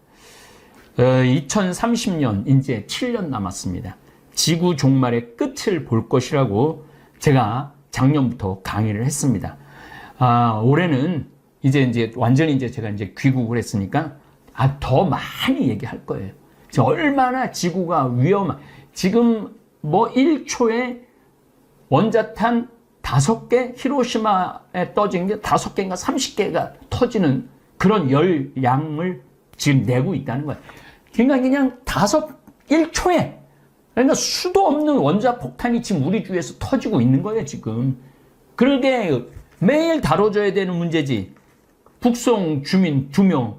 Speaker 1: 2030년 이제 7년 남았습니다. 지구 종말의 끝을 볼 것이라고 제가 작년부터 강의를 했습니다. 올해는 이제 완전히 제가 귀국을 했으니까 더 많이 얘기할 거예요. 얼마나 지구가 지금 1초에
Speaker 3: 원자탄 5개, 히로시마에 떠진 게 5개인가 30개가 터지는 그런 열량을 지금 내고 있다는 거예요. 그러니까 그냥 1초에 그러니까 수도 없는 원자폭탄이 지금 우리 주위에서 터지고 있는 거예요, 지금. 그러게 매일 다뤄줘야 되는 문제지. 북송 주민 2명,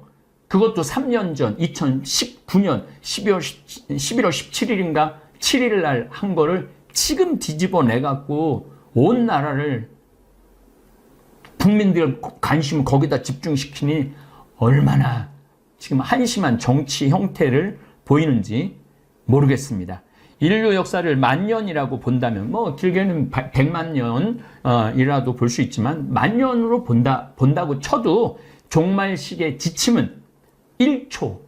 Speaker 3: 그것도 3년 전, 2019년 11월 17일인가 7일 날 한 거를 지금 뒤집어 내갖고 온 나라를 국민들 관심을 거기다 집중시키니 얼마나 지금 한심한 정치 형태를 보이는지 모르겠습니다. 인류 역사를 10,000년이라고 본다면 뭐 길게는 100만 년이라도 볼 수 있지만 10,000년으로 본다고 쳐도 종말식의 지침은 1초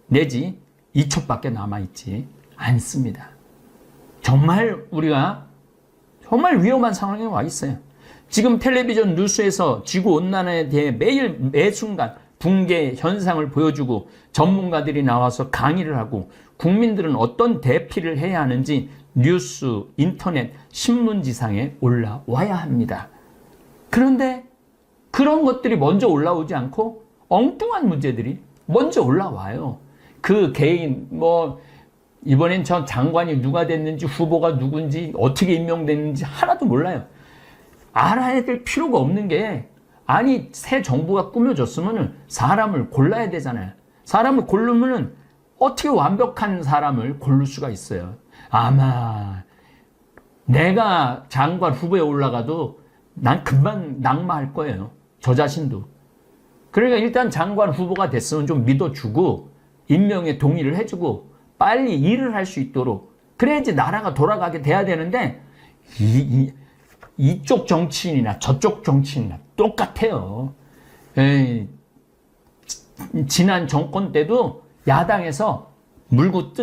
Speaker 3: 내지 2초밖에 남아있지 않습니다. 정말 우리가 정말 위험한 상황에 와 있어요. 지금 텔레비전 뉴스에서 지구온난화에 대해 매일 매순간 붕괴 현상을 보여주고 전문가들이 나와서 강의를 하고 국민들은 어떤 대피를 해야 하는지 뉴스, 인터넷, 신문지상에 올라와야 합니다. 그런데 그런 것들이 먼저 올라오지 않고 엉뚱한 문제들이 먼저 올라와요. 그 개인 이번엔 저 장관이 누가 됐는지 후보가 누군지 어떻게 임명됐는지 하나도 몰라요. 알아야 될 필요가 없는 게 아니 새 정부가 꾸며졌으면 사람을 골라야 되잖아요. 사람을 고르면 어떻게 완벽한 사람을 고를 수가 있어요. 아마 내가 장관 후보에 올라가도 난 금방 낙마할 거예요. 저 자신도. 그러니까 일단 장관 후보가 됐으면 좀 믿어주고 임명에 동의를 해주고 빨리 일을 할 수 있도록 그래야지 나라가 돌아가게 돼야 되는데 이쪽 정치인이나 저쪽 정치인이나 똑같아요. 지난 정권 때도 야당에서 물고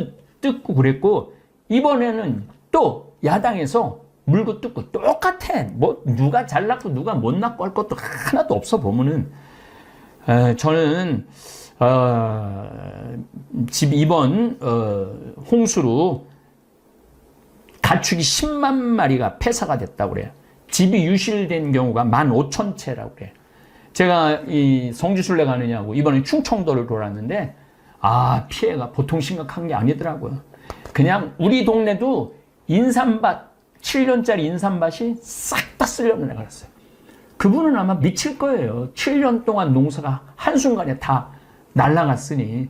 Speaker 3: 뜯고 그랬고 이번에는 또 야당에서 물고 뜯고 똑같아. 뭐 누가 잘났고 누가 못났고 할 것도 하나도 없어 보면은 저는 이번 홍수로 가축이 10만 마리가 폐사가 됐다고 그래요. 집이 유실된 경우가 15,000채라고 그래요. 제가 이 성지순례 가느냐고 이번에 충청도를 돌았는데 피해가 보통 심각한 게 아니더라고요. 그냥 우리 동네도 인삼밭 7년짜리 인삼밭이 싹 다 쓸려는 애가 있어요. 그분은 아마 미칠 거예요. 7년 동안 농사가 한순간에 다 날아갔으니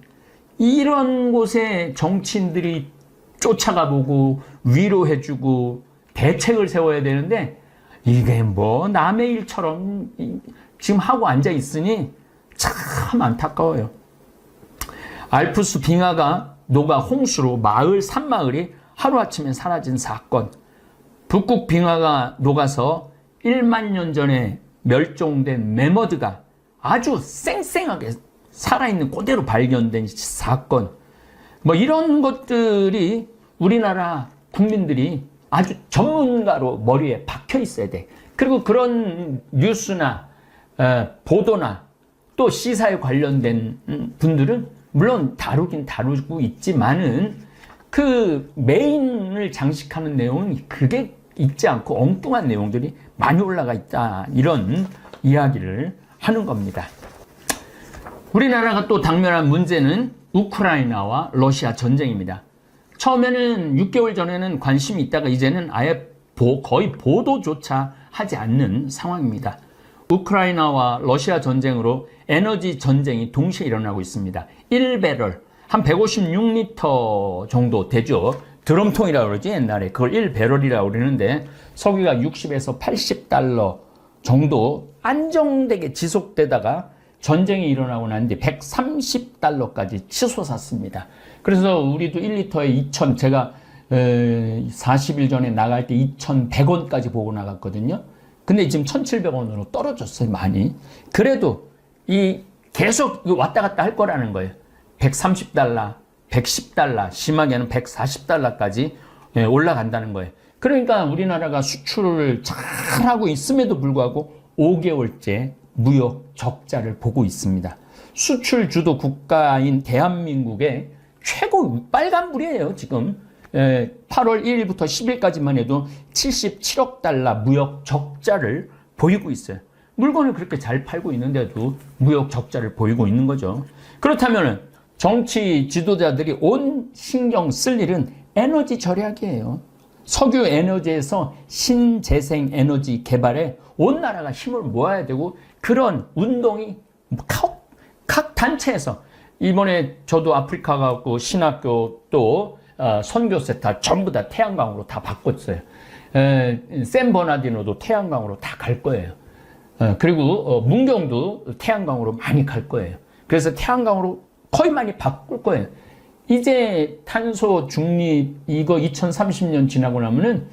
Speaker 3: 이런 곳에 정치인들이 쫓아가 보고 위로해주고 대책을 세워야 되는데 이게 뭐 남의 일처럼 지금 하고 앉아 있으니 참 안타까워요. 알프스 빙하가 녹아 홍수로 마을 산마을이 하루아침에 사라진 사건. 북극 빙하가 녹아서 1만 년 전에 멸종된 매머드가 아주 쌩쌩하게 살아있는 그대로 발견된 사건. 뭐 이런 것들이 우리나라 국민들이 아주 전문가로 머리에 박혀 있어야 돼. 그리고 그런 뉴스나 보도나 또 시사에 관련된 분들은 물론 다루긴 다루고 있지만은 그 메인을 장식하는 내용은 그게 있지 않고 엉뚱한 내용들이 많이 올라가 있다. 이런 이야기를 하는 겁니다. 우리나라가 또 당면한 문제는 우크라이나와 러시아 전쟁입니다. 처음에는 6개월 전에는 관심이 있다가 이제는 아예 거의 보도조차 하지 않는 상황입니다. 우크라이나와 러시아 전쟁으로 에너지 전쟁이 동시에 일어나고 있습니다. 1배럴, 한 156리터 정도 되죠. 드럼통이라고 그러지 옛날에. 그걸 1배럴이라고 그러는데 석유가 60에서 80달러 정도 안정되게 지속되다가 전쟁이 일어나고 난 뒤 130달러까지 치솟았습니다. 그래서 우리도 1리터에 2,000, 제가 40일 전에 나갈 때 2,100원까지 보고 나갔거든요. 근데 지금 1,700원으로 떨어졌어요, 많이. 그래도 계속 왔다 갔다 할 거라는 거예요. 130달러, 110달러, 심하게는 140달러까지 올라간다는 거예요. 그러니까 우리나라가 수출을 잘하고 있음에도 불구하고 5개월째 무역 적자를 보고 있습니다. 수출 주도 국가인 대한민국의 최고 빨간불이에요, 지금. 8월 1일부터 10일까지만 해도 77억 달러 무역 적자를 보이고 있어요. 물건을 그렇게 잘 팔고 있는데도 무역 적자를 보이고 있는 거죠. 그렇다면 정치 지도자들이 온 신경 쓸 일은 에너지 절약이에요. 석유 에너지에서 신재생 에너지 개발에 온 나라가 힘을 모아야 되고, 그런 운동이 각 단체에서, 이번에 저도 아프리카 가고 신학교 또 선교센터 전부 다 태양광으로 다 바꿨어요. 샌버나디노도 태양광으로 다 갈 거예요. 그리고 문경도 태양광으로 많이 갈 거예요. 그래서 태양광으로 거의 많이 바꿀 거예요. 이제 탄소 중립 이거 2030년 지나고 나면은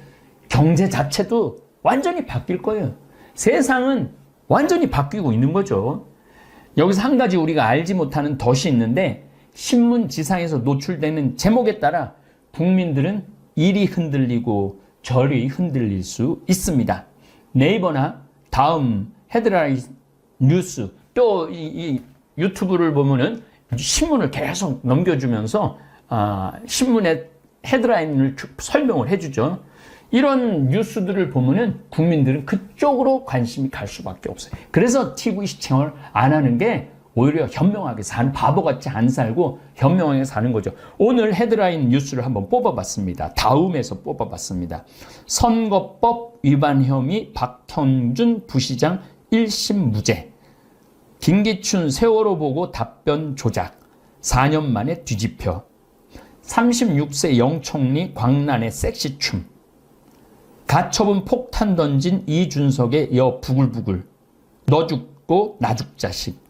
Speaker 3: 경제 자체도 완전히 바뀔 거예요. 세상은 완전히 바뀌고 있는 거죠. 여기서 한 가지 우리가 알지 못하는 덫이 있는데, 신문 지상에서 노출되는 제목에 따라 국민들은 이리 흔들리고 저리 흔들릴 수 있습니다. 네이버나 다음 헤드라인 뉴스, 또 이 유튜브를 보면은 신문을 계속 넘겨주면서 신문의 헤드라인을 설명을 해주죠. 이런 뉴스들을 보면은 국민들은 그쪽으로 관심이 갈 수밖에 없어요. 그래서 TV 시청을 안 하는 게 오히려 현명하게 사는, 바보같이 안 살고 현명하게 사는 거죠. 오늘 헤드라인 뉴스를 한번 뽑아봤습니다. 다음에서 뽑아봤습니다. 선거법 위반 혐의 박형준 부시장 1심 무죄. 김기춘 세월호 보고 답변 조작. 4년 만에 뒤집혀. 36세 영총리 광란의 섹시춤. 가처분 폭탄 던진 이준석의 여 부글부글. 너 죽고 나 죽자식.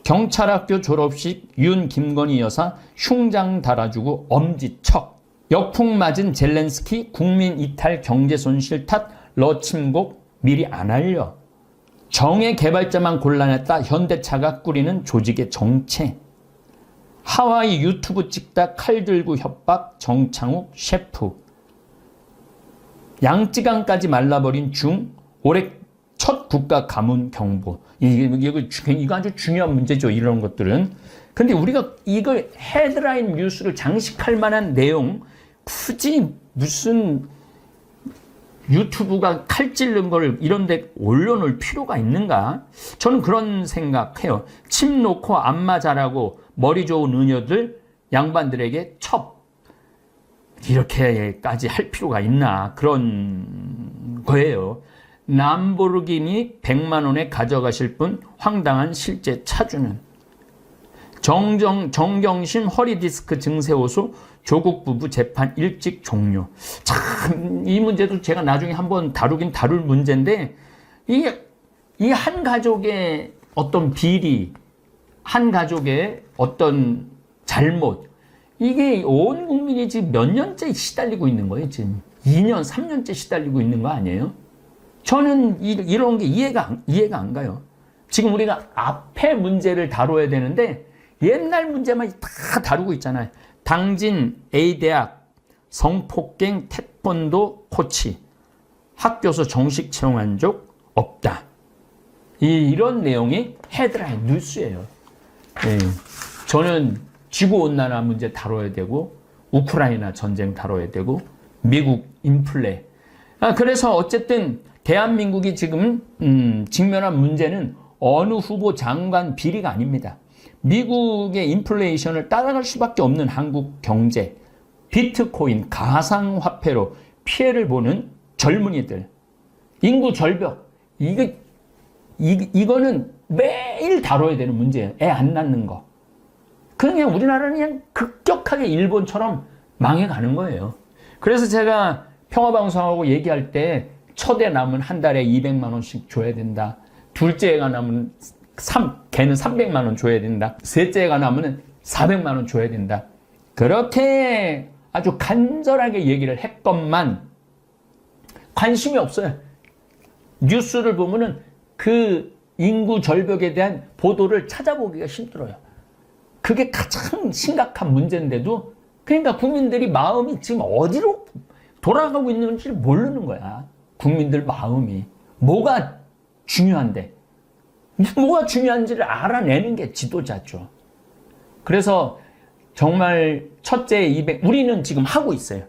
Speaker 3: 경찰학교 졸업식 윤 김건희 여사 흉장 달아주고 엄지척. 역풍 맞은 젤렌스키 국민 이탈 경제 손실 탓 러침곡 미리 안 알려. 정의 개발자만 곤란했다 현대차가 꾸리는 조직의 정체. 하와이 유튜브 찍다 칼 들고 협박 정창욱 셰프. 양쯔강까지 말라버린 중 올해 첫 국가 가문 경보. 이거 아주 중요한 문제죠. 이런 것들은. 근데 우리가 이걸 헤드라인 뉴스를 장식할 만한 내용, 굳이 무슨 유튜브가 칼 찔른 걸 이런 데 올려놓을 필요가 있는가? 저는 그런 생각해요. 침 놓고 안마 잘하고 머리 좋은 은여들 양반들에게 첩. 이렇게까지 할 필요가 있나? 그런 거예요. 람보르기니 100만 원에 가져가실 분 황당한 실제 차주는. 정경심 허리디스크 증세 호소 조국 부부 재판 일찍 종료. 참, 이 문제도 제가 나중에 한번 다룰 문제인데, 이 한 가족의 어떤 비리, 한 가족의 어떤 잘못, 이게 온 국민이 지금 몇 년째 시달리고 있는 거예요. 지금 2년, 3년째 시달리고 있는 거 아니에요? 저는 이런 게 이해가 안 가요. 지금 우리가 앞에 문제를 다뤄야 되는데 옛날 문제만 다 다루고 있잖아요. 당진 A대학 성폭행 태권도 코치 학교에서 정식 채용한 적 없다. 이런 내용이 헤드라인 뉴스예요. 네. 저는 지구온난화 문제 다뤄야 되고, 우크라이나 전쟁 다뤄야 되고, 미국 인플레. 그래서 어쨌든 대한민국이 지금 직면한 문제는 어느 후보 장관 비리가 아닙니다. 미국의 인플레이션을 따라갈 수밖에 없는 한국 경제, 비트코인, 가상화폐로 피해를 보는 젊은이들, 인구 절벽, 이거는 매일 다뤄야 되는 문제예요. 애 안 낳는 거. 그냥 우리나라는 그냥 급격하게 일본처럼 망해가는 거예요. 그래서 제가 평화방송하고 얘기할 때 첫 애 낳으면 한 달에 200만 원씩 줘야 된다. 둘째 애가 낳으면 걔는 300만 원 줘야 된다. 셋째 애가 낳으면 400만 원 줘야 된다. 그렇게 아주 간절하게 얘기를 했건만 관심이 없어요. 뉴스를 보면은 그 인구 절벽에 대한 보도를 찾아보기가 힘들어요. 그게 가장 심각한 문제인데도, 그러니까 국민들이 마음이 지금 어디로 돌아가고 있는지를 모르는 거야. 국민들 마음이. 뭐가 중요한데. 뭐가 중요한지를 알아내는 게 지도자죠. 그래서 정말 첫째 200, 우리는 지금 하고 있어요.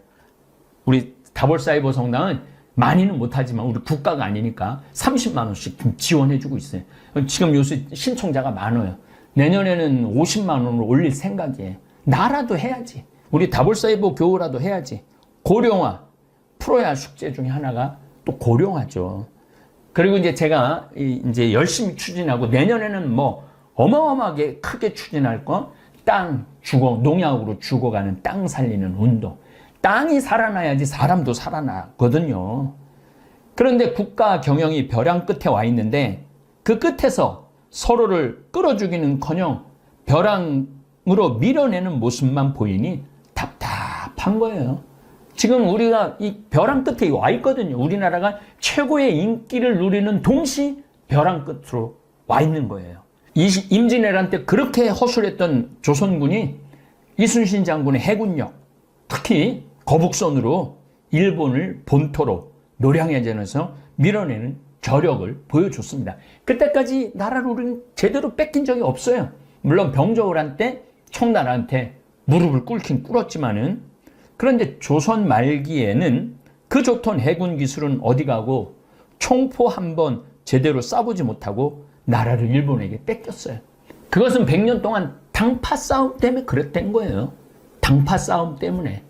Speaker 3: 우리 다볼사이버 성당은 많이는 못하지만 우리 국가가 아니니까 30만 원씩 좀 지원해주고 있어요. 지금 요새 신청자가 많아요. 내년에는 50만 원으로 올릴 생각이에요. 나라도 해야지. 우리 다볼사이버 교우라도 해야지. 고령화, 풀어야 할 숙제 중에 하나가 또 고령화죠. 그리고 이제 제가 이제 열심히 추진하고 내년에는 뭐 어마어마하게 크게 추진할 거, 땅 농약으로 죽어가는 땅 살리는 운동. 땅이 살아나야지 사람도 살아나거든요. 그런데 국가 경영이 벼랑 끝에 와 있는데 그 끝에서 서로를 끌어주기는커녕 벼랑으로 밀어내는 모습만 보이니 답답한 거예요. 지금 우리가 이 벼랑 끝에 와 있거든요. 우리나라가 최고의 인기를 누리는 동시 벼랑 끝으로 와 있는 거예요. 임진왜란 때 그렇게 허술했던 조선군이 이순신 장군의 해군력, 특히 거북선으로 일본을 본토로 노량해전에서 밀어내는 저력을 보여줬습니다. 그때까지 나라를 우리는 제대로 뺏긴 적이 없어요. 물론 병조를 때 청나라한테 무릎을 꿇긴 꿇었지만은, 그런데 조선 말기에는 그 좋던 해군 기술은 어디 가고 총포 한 번 제대로 쏴보지 못하고 나라를 일본에게 뺏겼어요. 그것은 100년 동안 당파 싸움 때문에 그랬던 거예요. 당파 싸움 때문에.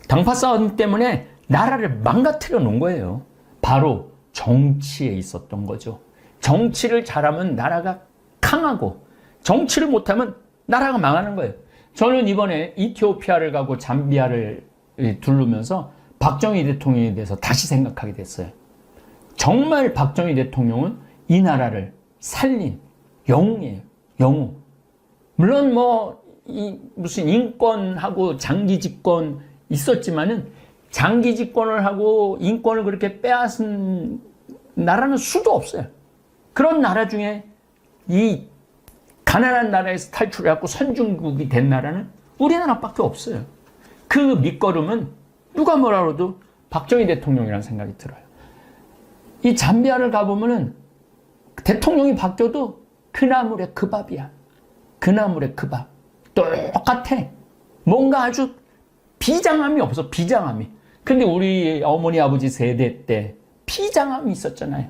Speaker 3: 당파 싸움 때문에 나라를 망가뜨려 놓은 거예요. 바로 정치에 있었던 거죠. 정치를 잘하면 나라가 강하고 정치를 못하면 나라가 망하는 거예요. 저는 이번에 이티오피아를 가고 잠비아를 둘르면서 박정희 대통령에 대해서 다시 생각하게 됐어요. 정말 박정희 대통령은 이 나라를 살린 영웅이에요. 영웅. 물론 무슨 인권하고 장기 집권 있었지만은 장기 집권을 하고 인권을 그렇게 빼앗은 나라는 수도 없어요. 그런 나라 중에 이 가난한 나라에서 탈출해갖고 선진국이 된 나라는 우리나라밖에 없어요. 그 밑거름은 누가 뭐라 해도 박정희 대통령이라는 생각이 들어요. 이 잠비아를 가보면은 대통령이 바뀌어도 그 나물의 그 밥이야. 그 나물의 그 밥. 똑같아. 뭔가 아주 비장함이 없어. 비장함이. 근데 우리 어머니 아버지 세대 때 비장함이 있었잖아요.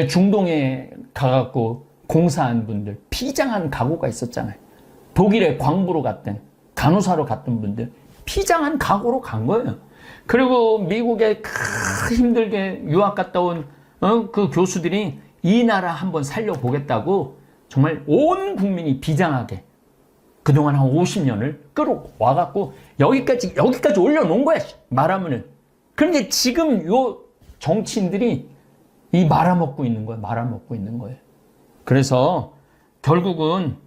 Speaker 3: 중동에 가갖고 공사한 분들 비장한 각오가 있었잖아요. 독일에 광부로 갔던 간호사로 갔던 분들 비장한 각오로 간 거예요. 그리고 미국에 힘들게 유학 갔다 온 그 교수들이 이 나라 한번 살려보겠다고 정말 온 국민이 비장하게 그동안 한 50년을 끌어와갖고 여기까지 올려놓은 거야. 말하면은. 그런데 지금 요 정치인들이 이 말아먹고 있는 거예요. 말아먹고 있는 거예요. 그래서 결국은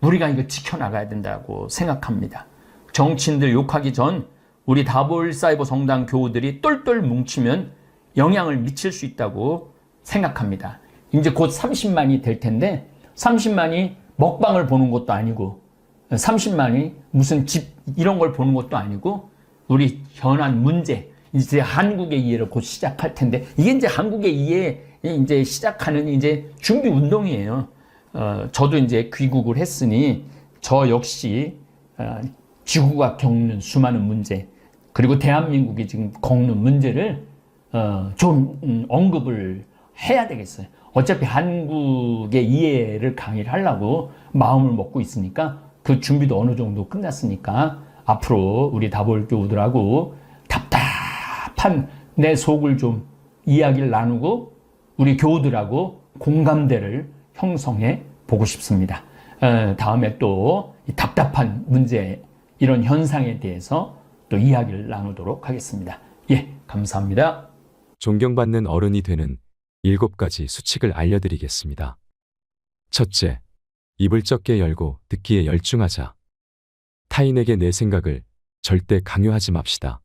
Speaker 3: 우리가 이거 지켜나가야 된다고 생각합니다. 정치인들 욕하기 전 우리 다볼사이버 성당 교우들이 똘똘 뭉치면 영향을 미칠 수 있다고 생각합니다. 이제 곧 30만이 될 텐데 30만이 먹방을 보는 것도 아니고 30만이 무슨 집 이런 걸 보는 것도 아니고 우리 현안 문제, 이제 한국의 이해를 곧 시작할 텐데 이게 이제 한국의 이해 이제 시작하는 이제 준비 운동이에요. 저도 이제 귀국을 했으니 저 역시 지구가 겪는 수많은 문제 그리고 대한민국이 지금 겪는 문제를 좀 언급을 해야 되겠어요. 어차피 한국의 이해를 강의를 하려고 마음을 먹고 있으니까 그 준비도 어느 정도 끝났으니까 앞으로 우리 다볼 교우들하고 답답한 내 속을 좀 이야기를 나누고 우리 교우들하고 공감대를 형성해 보고 싶습니다. 다음에 또 이 답답한 문제 이런 현상에 대해서 또 이야기를 나누도록 하겠습니다. 예, 감사합니다.
Speaker 2: 존경받는 어른이 되는 7가지 수칙을 알려드리겠습니다. 첫째, 입을 적게 열고 듣기에 열중하자. 타인에게 내 생각을 절대 강요하지 맙시다.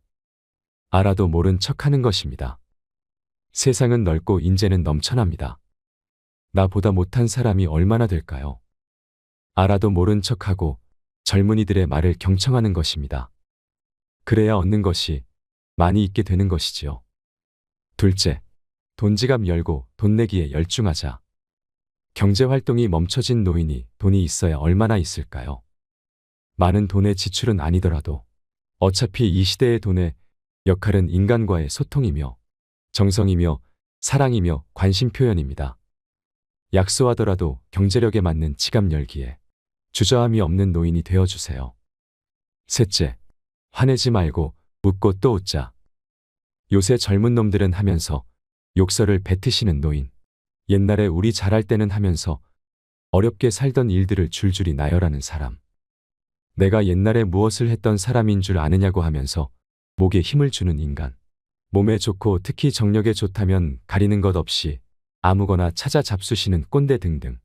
Speaker 2: 알아도 모른 척하는 것입니다. 세상은 넓고 인재는 넘쳐납니다. 나보다 못한 사람이 얼마나 될까요? 알아도 모른 척하고 젊은이들의 말을 경청하는 것입니다. 그래야 얻는 것이 많이 있게 되는 것이지요. 둘째, 돈지갑 열고 돈 내기에 열중하자. 경제활동이 멈춰진 노인이 돈이 있어야 얼마나 있을까요? 많은 돈의 지출은 아니더라도 어차피 이 시대의 돈의 역할은 인간과의 소통이며 정성이며 사랑이며 관심 표현입니다. 약소하더라도 경제력에 맞는 지갑 열기에 주저함이 없는 노인이 되어주세요. 셋째, 화내지 말고 웃고 또 웃자. 요새 젊은 놈들은 하면서 욕설을 뱉으시는 노인. 옛날에 우리 잘할 때는 하면서 어렵게 살던 일들을 줄줄이 나열하는 사람. 내가 옛날에 무엇을 했던 사람인 줄 아느냐고 하면서 목에 힘을 주는 인간. 몸에 좋고 특히 정력에 좋다면 가리는 것 없이 아무거나 찾아 잡수시는 꼰대 등등.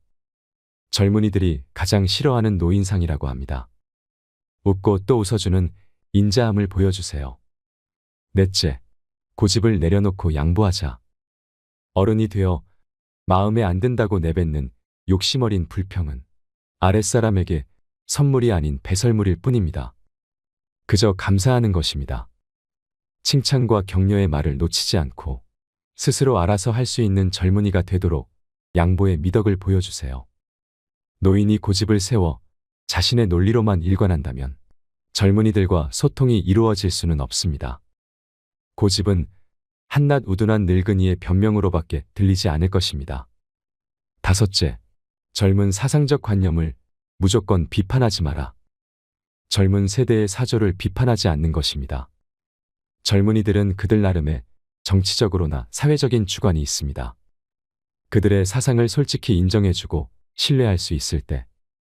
Speaker 2: 젊은이들이 가장 싫어하는 노인상이라고 합니다. 웃고 또 웃어주는 인자함을 보여주세요. 넷째, 고집을 내려놓고 양보하자. 어른이 되어 마음에 안 든다고 내뱉는 욕심어린 불평은 아랫사람에게 선물이 아닌 배설물일 뿐입니다. 그저 감사하는 것입니다. 칭찬과 격려의 말을 놓치지 않고 스스로 알아서 할 수 있는 젊은이가 되도록 양보의 미덕을 보여주세요. 노인이 고집을 세워 자신의 논리로만 일관한다면 젊은이들과 소통이 이루어질 수는 없습니다. 고집은 한낱 우둔한 늙은이의 변명으로밖에 들리지 않을 것입니다. 다섯째, 젊은 사상적 관념을 무조건 비판하지 마라. 젊은 세대의 사조를 비판하지 않는 것입니다. 젊은이들은 그들 나름의 정치적으로나 사회적인 주관이 있습니다. 그들의 사상을 솔직히 인정해주고 신뢰할 수 있을 때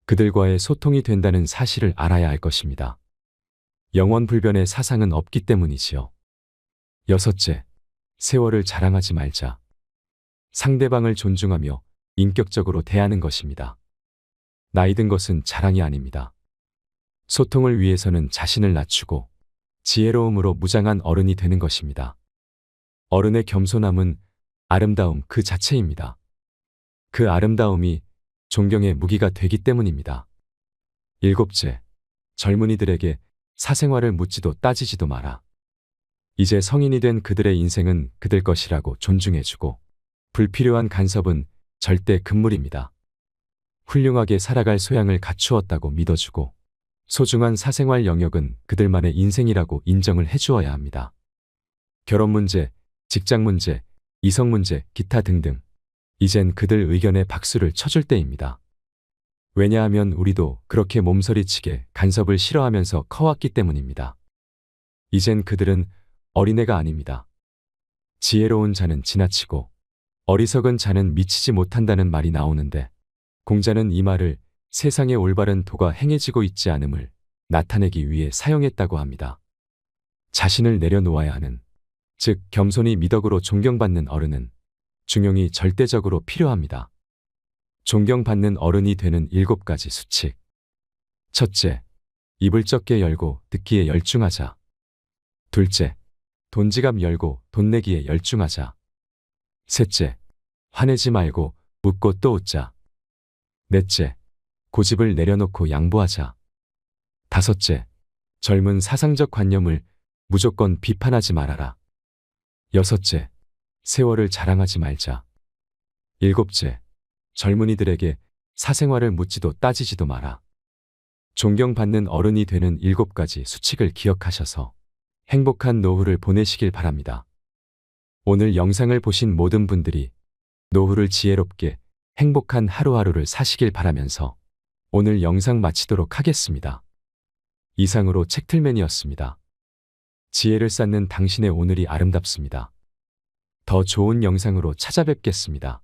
Speaker 2: 그들과의 소통이 된다는 사실을 알아야 할 것입니다. 영원불변의 사상은 없기 때문이지요. 여섯째, 세월을 자랑하지 말자. 상대방을 존중하며 인격적으로 대하는 것입니다. 나이 든 것은 자랑이 아닙니다. 소통을 위해서는 자신을 낮추고 지혜로움으로 무장한 어른이 되는 것입니다. 어른의 겸손함은 아름다움 그 자체입니다. 그 아름다움이 존경의 무기가 되기 때문입니다. 일곱째, 젊은이들에게 사생활을 묻지도 따지지도 마라. 이제 성인이 된 그들의 인생은 그들 것이라고 존중해주고 불필요한 간섭은 절대 금물입니다. 훌륭하게 살아갈 소양을 갖추었다고 믿어주고 소중한 사생활 영역은 그들만의 인생이라고 인정을 해주어야 합니다. 결혼 문제, 직장 문제, 이성 문제, 기타 등등. 이젠 그들 의견에 박수를 쳐줄 때입니다. 왜냐하면 우리도 그렇게 몸서리치게 간섭을 싫어하면서 커왔기 때문입니다. 이젠 그들은 어린애가 아닙니다. 지혜로운 자는 지나치고 어리석은 자는 미치지 못한다는 말이 나오는데 공자는 이 말을 세상의 올바른 도가 행해지고 있지 않음을 나타내기 위해 사용했다고 합니다. 자신을 내려놓아야 하는, 즉 겸손이 미덕으로 존경받는 어른은 중용이 절대적으로 필요합니다. 존경받는 어른이 되는 7가지 수칙. 첫째, 입을 적게 열고 듣기에 열중하자. 둘째, 돈지갑 열고 돈 내기에 열중하자. 셋째, 화내지 말고 웃고 또 웃자. 넷째, 고집을 내려놓고 양보하자. 다섯째, 젊은 사상적 관념을 무조건 비판하지 말아라. 여섯째, 세월을 자랑하지 말자. 일곱째, 젊은이들에게 사생활을 묻지도 따지지도 마라. 존경받는 어른이 되는 7가지 수칙을 기억하셔서 행복한 노후를 보내시길 바랍니다. 오늘 영상을 보신 모든 분들이 노후를 지혜롭게 행복한 하루하루를 사시길 바라면서 오늘 영상 마치도록 하겠습니다. 이상으로 책틀맨이었습니다. 지혜를 쌓는 당신의 오늘이 아름답습니다. 더 좋은 영상으로 찾아뵙겠습니다.